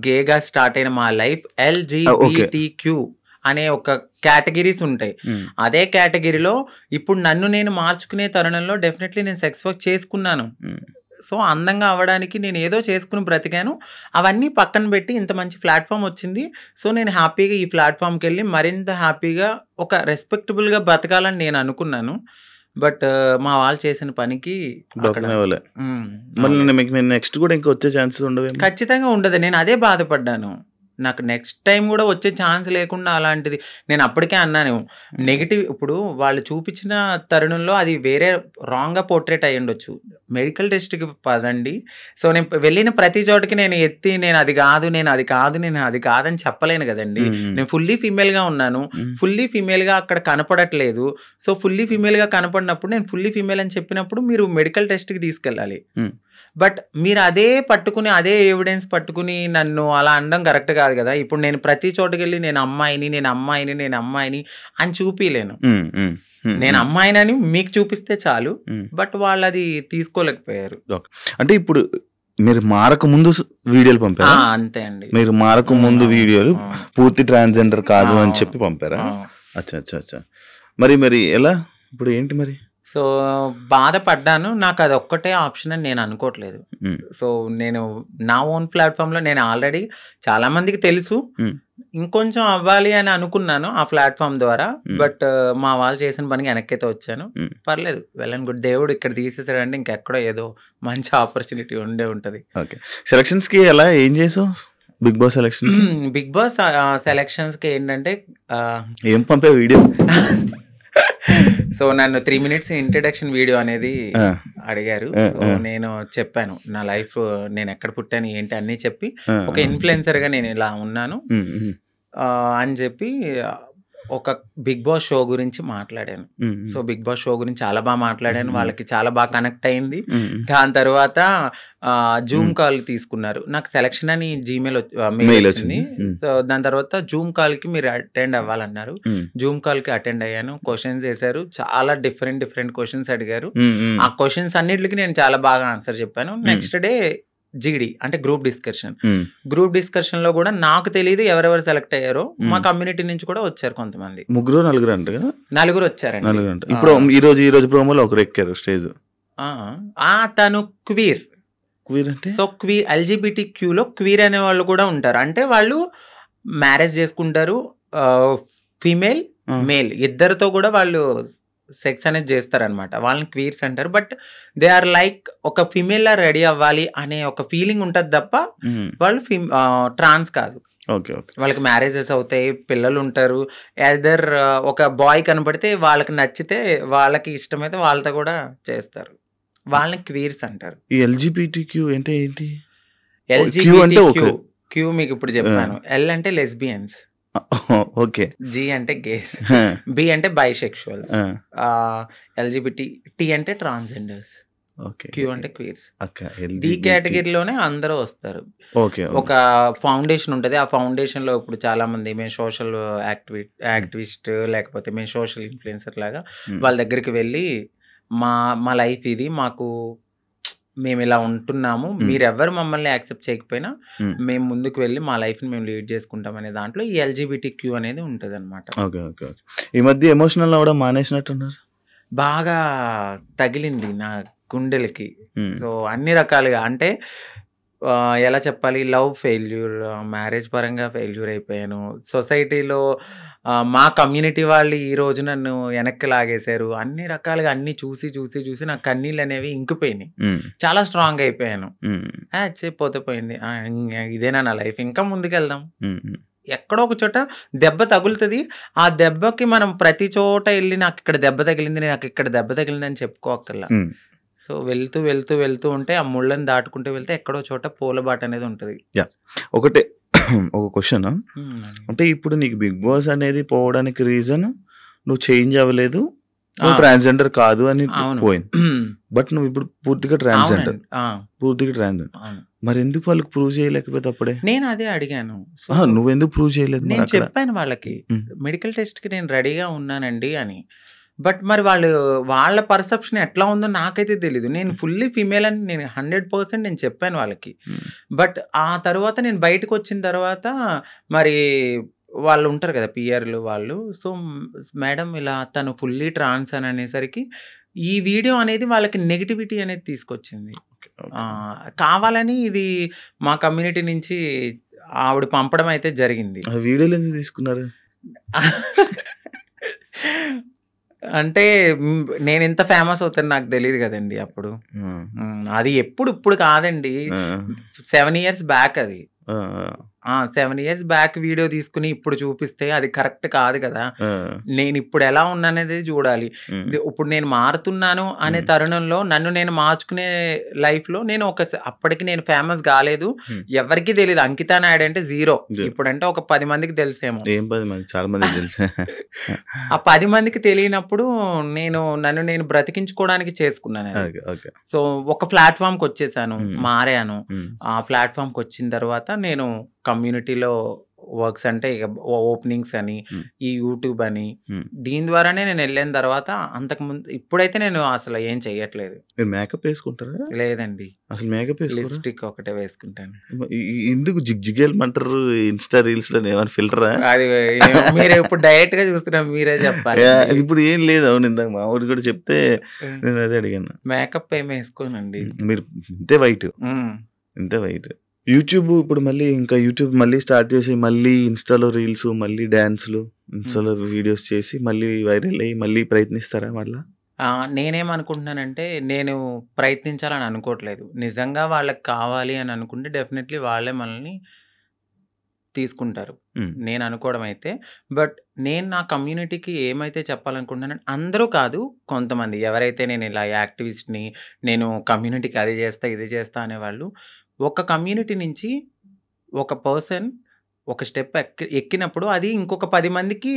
గేగా స్టార్ట్ అయిన మా లైఫ్ ఓకే. ఎల్‌జీబీటీక్యూ అనే ఒక కేటగరీస్ ఉంటాయి. హ్మ్. అదే కేటగరీలో ఇప్పుడు నన్ను నేను మార్చుకునే తరుణంలో డెఫినెట్‌లీ నేను సెక్స్ వర్క్ చేసుకున్నాను. హ్మ్. సో, అందంగా అవ్వడానికి నేను ఏదో చేసుకొని బ్రతికాను. అవన్నీ పక్కన పెట్టి ఇంత మంచి ప్లాట్‌ఫార్మ్ వచ్చింది. సో, నేను హ్యాపీగా ఈ ప్లాట్‌ఫార్మ్‌కెళ్ళి మరింత హ్యాపీగా ఒక రెస్పెక్టబుల్‌గా బ్రతకాలని నేను అనుకున్నాను. బట్ మా వాళ్ళు చేసిన పనికి అక్కడ బ్రతకనివ్వలే. హ్మ్. మళ్ళీ అవ్వలేదు. మీకు నెక్స్ట్ కూడా ఇంకా వచ్చే ఛాన్సెస్ ఉండవేమో? ఖచ్చితంగా ఉండదు. నేను అదే బాధపడ్డాను. నాకు నెక్స్ట్ టైమ్ గూడా వచ్చే ఛాన్స్ లేకుండా అలాంటిది నేను అప్పటికే అన్నాను. నెగెటివ్ ఇప్పుడు వాళ్ళు చూపించిన తరుణంలో అది వేరే రాంగ్‌గా పోర్ట్రేట్ అయ్యుండొచ్చు. మెడికల్ టెస్ట్‌కి పదండి. సో, నేను వెళ్ళిన ప్రతి చోటకి నేను ఎత్తి నేను అది గాదు, నేను అది కాదు, నేను అది కాదని చెప్పలేను గదండీ. హ్మ్. హ్మ్. నేను ఫుల్లీ ఫీమేల్‌గా ఉన్నాను. హ్మ్. ఫుల్లీ ఫీమేల్‌గా అక్కడ కనపడట్లేదు. సో, ఫుల్లీ ఫీమేల్‌గా కనపడినప్పుడు నేను ఫుల్లీ ఫీమేల్ అని చెప్పినప్పుడు మీరు మెడికల్ టెస్ట్‌కి తీసుకెళ్ళాలి. హ్మ్. బట్ మీరు అదే పట్టుకుని, అదే ఎవిడెన్స్ పట్టుకుని నన్ను అలా అనడం కరెక్ట్ కాదు గదా! ఇప్పుడు నేను ప్రతి చోటకెళ్ళి నేను అమ్మాయిని, నేను అమ్మాయిని, నేను అమ్మాయిని అని చూపియలేను. హ్మ్. హ్మ్. హ్మ్. నేను హ్మ్. అమ్మాయినని మీకు చూపిస్తే చాలు. హ్మ్. బట్ వాళ్ళది తీసుకోలేకపోయారు. ఓకే. అంటే ఇప్పుడు మీరు మారకముందు వీడియోలు పంపారా? అంతే అండి. మీరు మారకముందు అవును. వీడియోలు అవును. పూర్తి ట్రాన్స్‌జెండర్ కాదు అని అవును. చెప్పి పంపారా? అవును. అచ్చా! అచ్చా! అచ్చా! మరి ఎలా? ఇప్పుడు ఏంటి మరి? సో, బాధపడ్డాను. నాకదొక్కటే ఆప్షన్ అని నేను అనుకోవట్లేదు. హ్మ్. సో, నేను నా ఓన్ ప్లాట్‌ఫార్మ్‌లో నేను ఆల్రెడీ చాలా మందికి తెలుసు. హ్మ్. ఇంకొంచెం అవ్వాలి అని అనుకున్నాను ఆ ప్లాట్‌ఫార్మ్ ద్వారా. హ్మ్. బట్ మా వాళ్ళు చేసిన పనికి వెనక్కైతే వచ్చాను. హ్మ్. పర్లేదు. Well and good. దేవుడు ఇక్కడ తీసేసాడంటే ఇంకెక్కడో ఏదో మంచి ఆపర్చునిటీ ఉండే ఉంటది. ఓకే. సెలక్షన్స్‌కి ఏం చేసావు? 'బిగ్ బాస్' సెలక్షన్‌కి? బిగ్ బాస్ సెలక్షన్స్‌కి ఏంటంటే ఆహ్, ఏం పంపావు వీడియో? సో, నన్ను 3 మినిట్స్ ఇంట్రడక్షన్ వీడియో అనేది ఆ! అడిగారు. ఆ! సో, ఆ! నేను చెప్పాను. నా లైఫ్ నేనెక్కడ పుట్టాను, ఏంటి అన్నీ చెప్పి ఆ! ఒక ఆ! ఇన్‌ఫ్లుయెన్సర్‌గా నేనిలా ఉన్నాను హ్మ్. హ్మ్. అని చెప్పి ఒక 'బిగ్ బాస్' షో గురించి మాట్లాడాను. హ్మ్. సో, హ్మ్. 'బిగ్ బాస్' షో గురించి చాలా మాట్లాడాను. హ్మ్. వాళ్ళకి చాలా కనెక్ట్ అయింది. హ్మ్. హ్మ్. దాని తర్వాత జూమ్ హ్మ్. కాల్ తీసుకున్నారు. నాకు సెలక్షన్ అని మెయిల్ మెయిల్ వచ్చింది. వచ్చింది. హ్మ్. సో, దాని తర్వాత జూమ్ కాల్‌కి మీరు అటెండ్ అవ్వాలన్నారు. హ్మ్. జూమ్ కాల్‌కి అటెండ్ అయ్యాను. క్వెషన్స్ ఏసారు. చాలా డిఫరెంట్ క్వెషన్స్ అడిగారు. హ్మ్. హ్మ్. ఆ క్వెషన్స్ అన్నిట్లికి నేను చాలా బాగా ఆన్సర్ చెప్పాను. హ్మ్. నెక్స్ట్ డే జీడీ అంటే గ్రూప్ డిస్కషన్. హ్మ్. గ్రూప్ డిస్కషన్‌లో గూడా నాకు తెలీదు ఎవరెవరు సెలెక్ట్ అయ్యారో. మా హ్మ్. కమ్యూనిటీ నుంచి కూడా వచ్చారు కొంతమంది. ముగ్గురో, నలుగురో అంట కదా? నలుగురొచ్చారండి. నలుగురంట. ఇప్పుడు ఈరోజు ప్రోమోలో ఒకరు ఎక్కారు స్టేజ్. ఆ! తను క్వీర్. క్వీర్ అంటే? సో, ఎల్‌జీబీటీక్యూలో క్వీర్ అనేవాళ్ళు కూడా ఉంటారు. అంటే వాళ్ళు మ్యారేజ్ చేసుకుంటారు. ఆహ్, ఫీమేల్, ఆ! మేల్ ఇద్దరితో కూడా వాళ్ళు సెక్స్ అనేది చేస్తారనమాట. వాళ్ళని క్వీర్స్ అంటారు. బట్ దే ఆర్ లైక్ ఒక ఫీమేల్‌లా రెడీ అవ్వాలి అనే ఒక ఫీలింగ్ ఉంటది తప్ప హ్మ్. వాళ్ళు ట్రాన్స్ కాదు. ఓకే. ఓకే. వాళ్ళకి మ్యారేజెస్ అవుతాయి. పిల్లలుంటారు. ఎయిదర్ ఒక బాయ్ కనపడితే వాళ్ళకి నచ్చితే వాళ్ళకి ఇష్టమైతే వాళ్ళతో కూడా చేస్తారు. వాళ్ళని క్వీర్స్ అంటారు. ఈ ఎల్‌జీబీటీక్యూ అంటే ఏంటి? క్యూ అంటే ఎల్‌జీబీటీక్యూ. ఓకే. క్యూ మీకిప్పుడు ఆ! చెప్పాను. ఎల్ అంటే లెస్బియన్స్. ఓకే. జీ అంటే గేస్. ఆ! బి అంటే బైసెక్షువల్స్. ఆ! ఎల్‌జీబీటీ. టీ అంటే ట్రాన్స్‌జెండర్స్. ఓకే. క్యూ అంటే క్వీర్స్. అక్క డి ఎల్‌జీబీటీ. కేటగిరీలోనే అందరూ వస్తారు. ఓకే. ఒక ఓకే. ఫౌండేషన్ ఉంటది. ఆ ఫౌండేషన్‌లో ఇప్పుడు చాలామంది మేము సోషల్ హ్మ్. యాక్టివిస్ట్ లేకపోతే మేము సోషల్ ఇన్‌ఫ్లుయెన్సర్ లాగా హ్మ్. వాళ్ళ దగ్గరికి వెళ్ళి మా మా లైఫ్ ఇది. మాకు మేము ఇలా ఉంటున్నాము, హ్మ్. మీరెవ్వరు మమ్మల్ని యాక్సెప్ట్ చేయకపోయినా హ్మ్. మేము ముందుకు వెళ్ళి మా లైఫ్ని మేము లీడ్ చేసుకుంటాం అనే దాంట్లో ఈ ఎల్జిబిటిక్యూ అనేది ఉంటుంది అనమాట. ఓకే. ఓకే. ఓకే. ఈ మధ్య ఎమోషనల్ అవ్వడం మానేసినట్టున్నారు. బాగా తగిలింది నా గుండెలకి. హ్మ్. సో అన్ని రకాలుగా అంటే ఎలా చెప్పాలి, లవ్ ఫెయిల్యూర్, మ్యారేజ్ పరంగా ఫెయిల్యూర్ అయిపోయాను. సొసైటీలో మా కమ్యూనిటీ వాళ్ళు ఈరోజు నన్ను వెనక్కి లాగేశారు. అన్ని రకాలుగా అన్నీ చూసి చూసి చూసి నా కన్నీళ్ళు అనేవి ఇంకిపోయినాయి. హ్మ్. చాలా స్ట్రాంగ్ అయిపోయాను. హ్మ్. పోతే పోయింది, ఇదేనా నా లైఫ్, ఇంకా ముందుకెళ్దాం. హ్మ్. హ్మ్. ఎక్కడో ఒక చోట దెబ్బ తగులుతది. ఆ దెబ్బకి మనం ప్రతి చోట ఎళ్లి నాకిక్కడ దెబ్బ తగిలింది, నాకిక్కడ దెబ్బ తగిలిందని చెప్పుకోక్కర్లా. హ్మ్. సో వెళ్తూ, వెళ్తూ, వెళ్తూ ఉంటే ఆ ముళ్ళని దాటుకుంటూ వెళ్తే ఎక్కడో చోట పూలబాటనేది ఉంటది. యాహ్! ఒకటే ఒక క్వెషన్. హ్మ్. అంటే ఇప్పుడు నీకు 'బిగ్ బాస్' అనేది పోవడానికి రీజన్ నువ్వు చేంజ్ అవ్వలేదు. నువ్వు ఆ! ట్రాన్స్‌జెండర్ కాదు అని అవును. పోయింది. బట్ నువ్వు ఇప్పుడు పూర్తిగా ట్రాన్స్‌జెండర్. అవునండి. ఆ! పూర్తిగా ట్రాన్స్‌జెండర్. అవును. మరెందుకు వాళ్ళకి ప్రూవ్ చేయలేకపోతే అప్పుడే? నేను అదే అడిగాను. సో అహా! నువ్వెందుకు ప్రూవ్ చేయలేదు నేను మరక్కడ? చెప్పాను వాళ్ళకి, హ్మ్. మెడికల్ టెస్ట్‌కి నేను రెడీగా ఉన్నానండి అని. బట్ మరి వాళ్ళ పర్సెప్షన్ ఎట్లా ఉందో నాకైతే తెలీదు. నేను ఫుల్లీ ఫీమేల్ అని నేను 100% నేను చెప్పాను వాళ్ళకి. హ్మ్. బట్ ఆ తరువాత నేను బయటకొచ్చిన తర్వాత మరి వాళ్ళు ఉంటారు కదా పీఆర్‌లు వాళ్ళు. సో, మేడం ఇలా తను ఫుల్లీ ట్రాన్స్ అని అనేసరికి ఈ వీడియో అనేది వాళ్ళకి నెగటివిటీ అనేది తీసుకొచ్చింది. ఓకే. ఓకే. కావాలని ఇది మా కమ్యూనిటీ నుంచి ఆవిడ పంపడం అయితే జరిగింది. ఆ వీడియోలు ఎందుకు తీసుకున్నారు? అంటే నేనింత ఫేమస్ అవుతాను నాకు తెలీదు గదండీ అప్పుడు. హ్మ్. అది ఇప్పుడు కాదండి. ఆ! 7 ఇయర్స్ బ్యాక్ అది. ఆ! 7 ఇయర్స్ బ్యాక్ వీడియో తీసుకొని ఇప్పుడు చూపిస్తే అది కరెక్ట్ కాదు కదా! ఆ! నేనిప్పుడు ఎలా ఉన్నాననేది చూడాలి. హ్మ్. ఇప్పుడు నేను మారుతున్నాను అనే హ్మ్. తరుణంలో నన్ను నేను మార్చుకునే లైఫ్‌లో నేను అప్పటికి నేను ఫేమస్ గాలేదు. హ్మ్. ఎవరికీ తెలీదు. అంకితా నాయుడు అంటే జీరో. జ ఇప్పుడంటే ఒక 10 మందికి తెలుసేమో. ఏం 10 మంది చాలా మందికి తెలుసు. ఆ 10 మందికి తెలియనప్పుడు నన్ను నేను బ్రతికించుకోవడానికి చేసుకున్నానది. ఓకే. ఓకే. సో, ఒక ప్లాట్‌ఫార్మ్‌కొచ్చేసాను. హ్మ్. మారాను. హ్మ్. ఆ ప్లాట్‌ఫార్మ్‌కొచ్చిన తర్వాత నేను కమ్యూనిటీలో వర్క్స్ అంటే ఇక ఓపెనింగ్స్ అని, హ్మ్. ఈ యూట్యూబ్ అని, హ్మ్. దీని ద్వారానే నేనెళ్ళిన తర్వాత అంతకుముందు ఇప్పుడైతే నేను అసలు ఏం చెయ్యట్లేదు. మీరు మేకప్ ఏసుకుంటారా? లేదండి. అసలు మేకప్ ఏసుకోరా? లిప్‌స్టిక్ ఒకటే వేసుకుంటాను. ఎందుకు జిగేలమంటారు ఇన్‌స్టా రీల్స్‌లోని ఏమైనా ఫిల్టరా? అది మీరు ఇప్పుడు డైరెక్ట్‌గా చూస్తున్నారు. మీరే చెప్పాలండి. ఇప్పుడు ఏం లేదు. అవును ఇందాక మావోడు కూడా చెప్తే హ్మ్. నేను అదే అడిగాను. మేకప్ ఏమి ఏసుకోనండి. మీరు ఇంతే వైట్. హ్మ్. ఇంతే వైట్. యూట్యూబ్ ఇప్పుడు మళ్ళీ ఇంకా యూట్యూబ్ మళ్ళీ స్టార్ట్ చేసి మళ్ళీ ఇన్‌స్టాలో రీల్స్, మళ్ళీ డాన్స్‌లు, హ్మ్. ఇన్‌స్టాలో వీడియోస్ చేసి మళ్ళీ వైరల్ అయ్యి మళ్ళీ ప్రయత్నిస్తారా మళ్ళా? నేనేమనుకుంటున్నానంటే, నేను ప్రయత్నించాలని అనుకోవట్లేదు. నిజంగా వాళ్ళకి కావాలి అని అనుకుంటే డెఫినెట్‌లీ వాళ్ళే మనల్ని తీసుకుంటారు. హ్మ్. నేననుకోవడం అయితే. బట్ నేను నా కమ్యూనిటీకి ఏమైతే చెప్పాలనుకుంటున్నానంటే అందరూ కాదు, కొంతమంది ఎవరైతే నేను ఇలా యాక్టివిస్ట్‌ని, నేను కమ్యూనిటీకి అది చేస్తా, ఇది చేస్తా అనేవాళ్ళు, ఒక కమ్యూనిటీ నుంచి ఒక పర్సన్ ఒక స్టెప్ ఎక్కినప్పుడు అది ఇంకొక 10 మందికి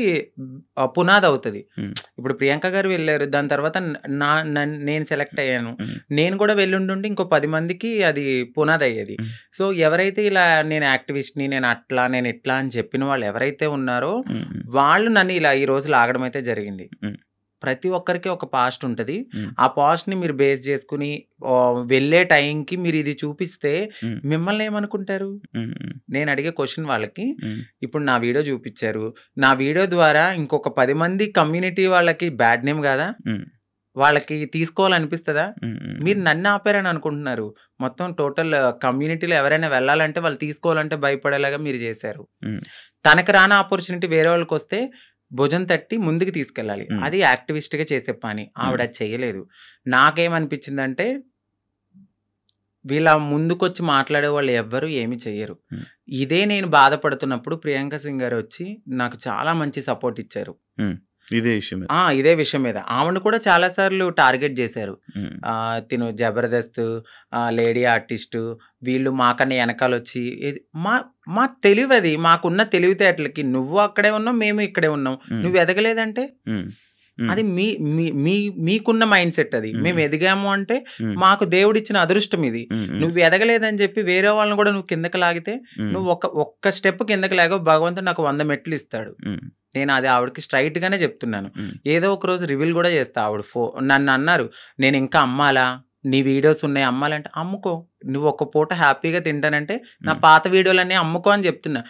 పునాదవుతది. హ్మ్. ఇప్పుడు ప్రియాంక గారు వెళ్లారు. దాని తర్వాత నేను సెలెక్ట్ అయ్యాను. హ్మ్. నేను కూడా వెళ్ళుండుంటే ఇంకో 10 మందికి అది పునాదయ్యేది. హ్మ్. సో, ఎవరైతే ఇలా నేను యాక్టివిస్ట్‌ని, నేను అట్లా, నేను ఇట్లా అని చెప్పిన వాళ్ళు ఎవరైతే ఉన్నారో, హ్మ్. హ్మ్. వాళ్ళు నన్ను ఇలా ఈ రోజు లాగడం అయితే జరిగింది. హ్మ్. ప్రతి ఒక్కరికి ఒక పాస్ట్ ఉంటది. హ్మ్. ఆ పాస్ట్‌ని మీరు బేస్ చేసుకొని వెళ్ళే టైంకి మీరు ఇది చూపిస్తే హ్మ్. మిమ్మల్ని ఏమనుకుంటారు? హ్మ్. హ్మ్. నేను అడిగే క్వెషన్ వాళ్ళకి, హ్మ్. ఇప్పుడు నా వీడియో చూపిచ్చారు. నా వీడియో ద్వారా ఇంకొక 10 మంది కమ్యూనిటీ వాళ్ళకి బ్యాడ్ నేమ్ గాదా? హ్మ్. వాళ్ళకి తీసుకోవాలనిపిస్తదా? హ్మ్. హ్మ్. మీరు నన్ను ఆపారని అనుకుంటున్నారు. మొత్తం టోటల్ కమ్యూనిటీలో ఎవరైనా వెళ్ళాలంటే వాళ్ళు తీసుకోవాలంటే భయపడేలాగా మీరు చేశారు. హ్మ్. తనకు రాని ఆపర్చునిటీ వేరే వాళ్ళకొస్తే భుజం తట్టి ముందుకు తీసుకెళ్ళాలి. హ్మ్. అది యాక్టివిస్ట్‌గా చేసే పని. ఆవిడ హ్మ్. అది చేయలేదు. నాకేమనిపించిందంటే వీళ్ళ ముందుకొచ్చి మాట్లాడేవాళ్ళు ఎవ్వరు ఏమి చెయ్యరు. హ్మ్. ఇదే నేను బాధపడుతున్నప్పుడు ప్రియాంక సింగ్ గారొచ్చి నాకు చాలా మంచి సపోర్ట్ ఇచ్చారు. హ్మ్. ఇదే విషయమే. ఇదే విషయం మీద. ఆవిడని కూడా చాలా సార్లు టార్గెట్ జేశారు. హ్మ్. తిను 'జబర్దస్త్', లేడీ ఆర్టిస్టు, వీళ్ళు మాకన్నా ఎనకాలొచ్చి మా మా తెలివది. మాకున్న తెలివితేటలకి నువ్వు అక్కడే ఉన్నావు, మేము ఇక్కడే ఉన్నాం. హ్మ్. నువ్వు ఎదగలేదంటే హ్మ్. హ్మ్. అది మీ మీ మీ మీకున్న మైండ్‌సెట్ అది. హ్మ్. మేము ఎదిగాము అంటే హ్మ్. మాకు దేవుడిచ్చిన అదృష్టం ఇది. హ్మ్. హ్మ్. నువ్వు ఎదగలేదని చెప్పి వేరే వాళ్ళని కూడా నువ్వు కిందకి లాగితే హ్మ్. నువ్వు ఒక్క స్టెప్ కిందకి లాగావు, భగవంతుడు నాకు 100 మెట్లు ఇస్తాడు. హ్మ్. నేను అది ఆవిడకి స్ట్రెయిట్‌గానే చెప్తున్నాను. హ్మ్. ఏదో ఒక రోజు రివీల్ కూడా చేస్తా. ఆవిడ నన్నన్నారు, "నేను ఇంకా అమ్మాలా? నీ వీడియోస్ ఉన్నాయి అమ్మాలంటే అమ్ముకో, నువ్వు ఒక పూట హ్యాపీగా తింటానంటే నా పాత వీడియోలన్నీ అమ్ముకో అని చెప్తున్నా.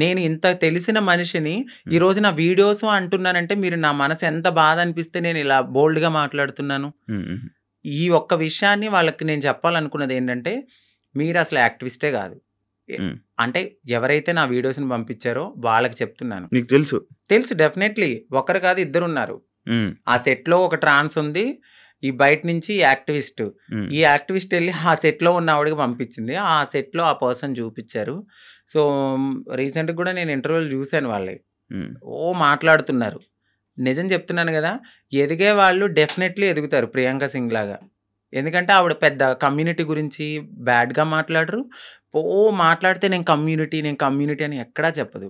నేను ఇంత తెలిసిన మనిషిని ఈరోజు నా వీడియోస్ అంటున్నానంటే మీరు నా మనసు ఎంత బాధ అనిపిస్తే నేను ఇలా బోల్డ్గా మాట్లాడుతున్నాను. ఈ ఒక్క విషయాన్ని వాళ్ళకి నేను చెప్పాలనుకున్నది ఏంటంటే, మీరు అసలు యాక్టివిస్టే కాదు. అంటే ఎవరైతే నా వీడియోస్ని పంపించారో వాళ్ళకి చెప్తున్నాను. నీకు తెలుసు డెఫినెట్లీ ఒకరు కాదు ఇద్దరు ఉన్నారు. ఆ సెట్లో ఒక ట్రాన్స్ ఉంది, ఈ బయట నుంచి యాక్టివిస్ట్. ఈ యాక్టివిస్ట్ వెళ్ళి ఆ సెట్లో ఉన్న ఆవిడకి పంపించింది. ఆ సెట్లో ఆ పర్సన్ చూపించారు. సో రీసెంట్గా కూడా నేను ఇంటర్వ్యూలు చూశాను, వాళ్ళే మాట్లాడుతున్నారు. నిజం చెప్తున్నాను కదా, ఎదిగే వాళ్ళు డెఫినెట్లీ ఎదుగుతారు ప్రియాంక సింగ్ లాగా. ఎందుకంటే ఆవిడ పెద్ద కమ్యూనిటీ గురించి బ్యాడ్గా మాట్లాడరు. మాట్లాడితే నేను కమ్యూనిటీ అని ఎక్కడా చెప్పదు.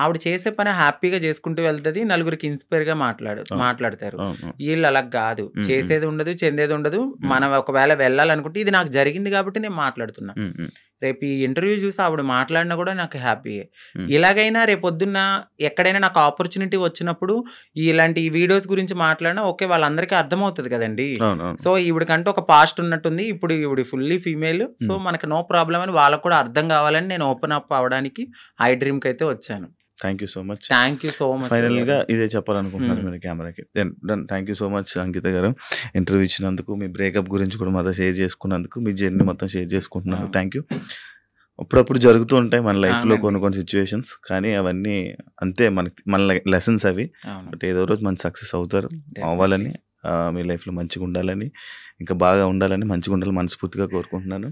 ఆవిడ చేసే పని హ్యాపీగా చేసుకుంటూ వెళ్తుంది, నలుగురికి ఇన్స్పైర్గా మాట్లాడతారు. వీళ్ళు అలా కాదు, చేసేది ఉండదు, చెందేది ఉండదు. మనం ఒకవేళ వెళ్ళాలనుకుంటే ఇది నాకు జరిగింది కాబట్టి నేను మాట్లాడుతున్నా. రేపు ఈ ఇంటర్వ్యూ చూసి ఆవిడ మాట్లాడినా కూడా నాకు హ్యాపీయే. ఇలాగైనా రేపొద్దున్న ఎక్కడైనా నాకు ఆపర్చునిటీ వచ్చినప్పుడు ఇలాంటి ఈ వీడియోస్ గురించి మాట్లాడినా ఓకే, వాళ్ళందరికీ అర్థమవుతుంది కదండి. సో ఈవిడకంటూ ఒక పాస్ట్ ఉన్నట్టుంది, ఇప్పుడు ఈవిడ ఫుల్లీ ఫీమేల్, సో మనకు నో ప్రాబ్లం అని వాళ్ళకు కూడా అర్థం కావాలని నేను ఓపెన్ అప్ అవ్వడానికి ఐ డ్రీమ్కి అయితే వచ్చాను. Thank you so much. Final గా ఇదే చెప్పాలనుకుంటున్నాను మీరు కెమెరాకి. థ్యాంక్ యూ సో మచ్ అంకిత గారు, ఇంటర్వ్యూ ఇచ్చినందుకు, మీ బ్రేకప్ గురించి కూడా మాతో షేర్ చేసుకున్నందుకు, మీ జర్నీ మొత్తం షేర్ చేసుకుంటున్నాను. Thank you. అప్పుడప్పుడు జరుగుతూ ఉంటాయి మన లైఫ్లో కొన్ని సిచ్యువేషన్స్, కానీ అవన్నీ అంతే, మన లెసన్స్ అవి. బట్ ఏదో రోజు మన సక్సెస్ అవుతారు, అవ్వాలని, మీ లైఫ్లో మంచిగా ఉండాలని, ఇంకా బాగా ఉండాలని, మంచిగా ఉండాలని మనస్ఫూర్తిగా కోరుకుంటున్నాను.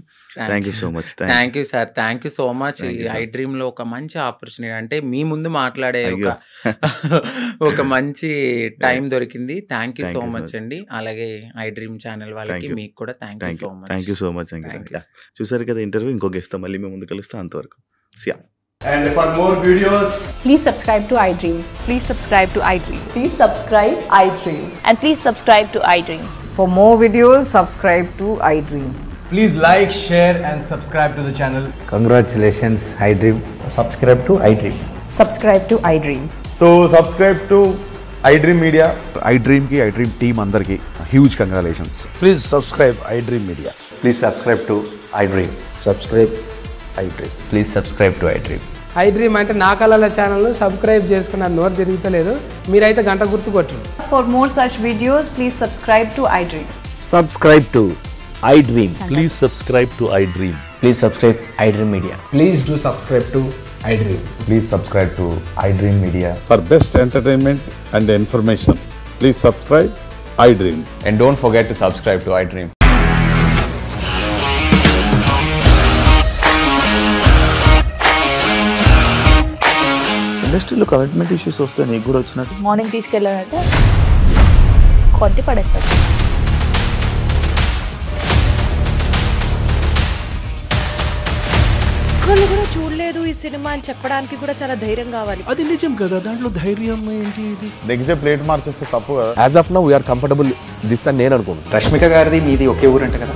Thank you so much. Thank you sir, thank you so much. I డ్రీమ్లో ఒక మంచి ఆపర్చునిటీ, అంటే మీ ముందు మాట్లాడే ఒక మంచి టైం దొరికింది. థ్యాంక్ యూ సో మచ్ అండి. అలాగే ఐ డ్రీమ్ ఛానల్ వాళ్ళకి మీకు కూడా థ్యాంక్ యూ సో మచ్. చూసారు కదా ఇంటర్వ్యూ, ఇంకో గెస్ట్ మళ్ళీ మేము ముందు కలుస్తాం. అంతవరకు సియా. And for more videos, please subscribe to iDream. Please subscribe to iDream. Please subscribe iDream. And please subscribe to iDream. For more videos, subscribe to iDream. please like, share and subscribe to the channel. Congratulations, iDream. Subscribe to iDream. Subscribe to iDream. So subscribe to iDream Media. iDream ki iDream team andarki huge congratulations. Please subscribe iDream Media. Please subscribe to iDream. Subscribe iDream. Please subscribe to iDream. iDream అంటే నా కళల channel subscribe చేసుకున్న నోరు తిరుగుతలేదు, మీరైతే గంట గుర్తు కొట్టండి. For more such videos, please subscribe to iDream. Subscribe to iDream. Please subscribe to iDream. Please subscribe iDream Media. Please do subscribe to iDream. Please subscribe to iDream Media. For best entertainment and information, please subscribe iDream. And don't forget to subscribe to iDream. ఇండస్ట్రీలో commitment issues వస్తే నీకు కూడా వచ్చినట్టు? Morning తీసుకెళ్ళాలంటే కొట్టి పడేస్తారు. ఒక్కళ్ళు కూడా చూడలేదు ఈ సినిమా అని చెప్పడానికి కూడా చాలా ధైర్యం కావాలి. అది నిజం కదా, దాంట్లో ధైర్యం ఏంటి? ఇది నెక్స్ట్ డే ప్లేట్ మార్చేస్తే తప్పు కదా. As of now, we are comfortable this అని నేను అనుకుంటున్నాను. రష్మిక గారిది మీది ఒకే ఊరంట కదా.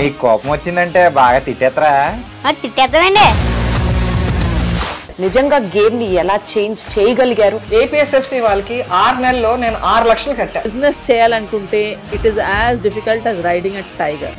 నీకు కోపం వచ్చిందంటే బాగా తిట్టేత్తరా? తిట్టేద్దామండి. నిజంగా గేమ్ ని ఎలా చేంజ్ చేయగలిగారు? ఏపీఎస్ఎఫ్సి వాళ్ళకి 6 నెలల్లో నేను 6 లక్షలు కట్టా. బిజినెస్ చేయాలనుకుంటే it is as difficult as riding a tiger.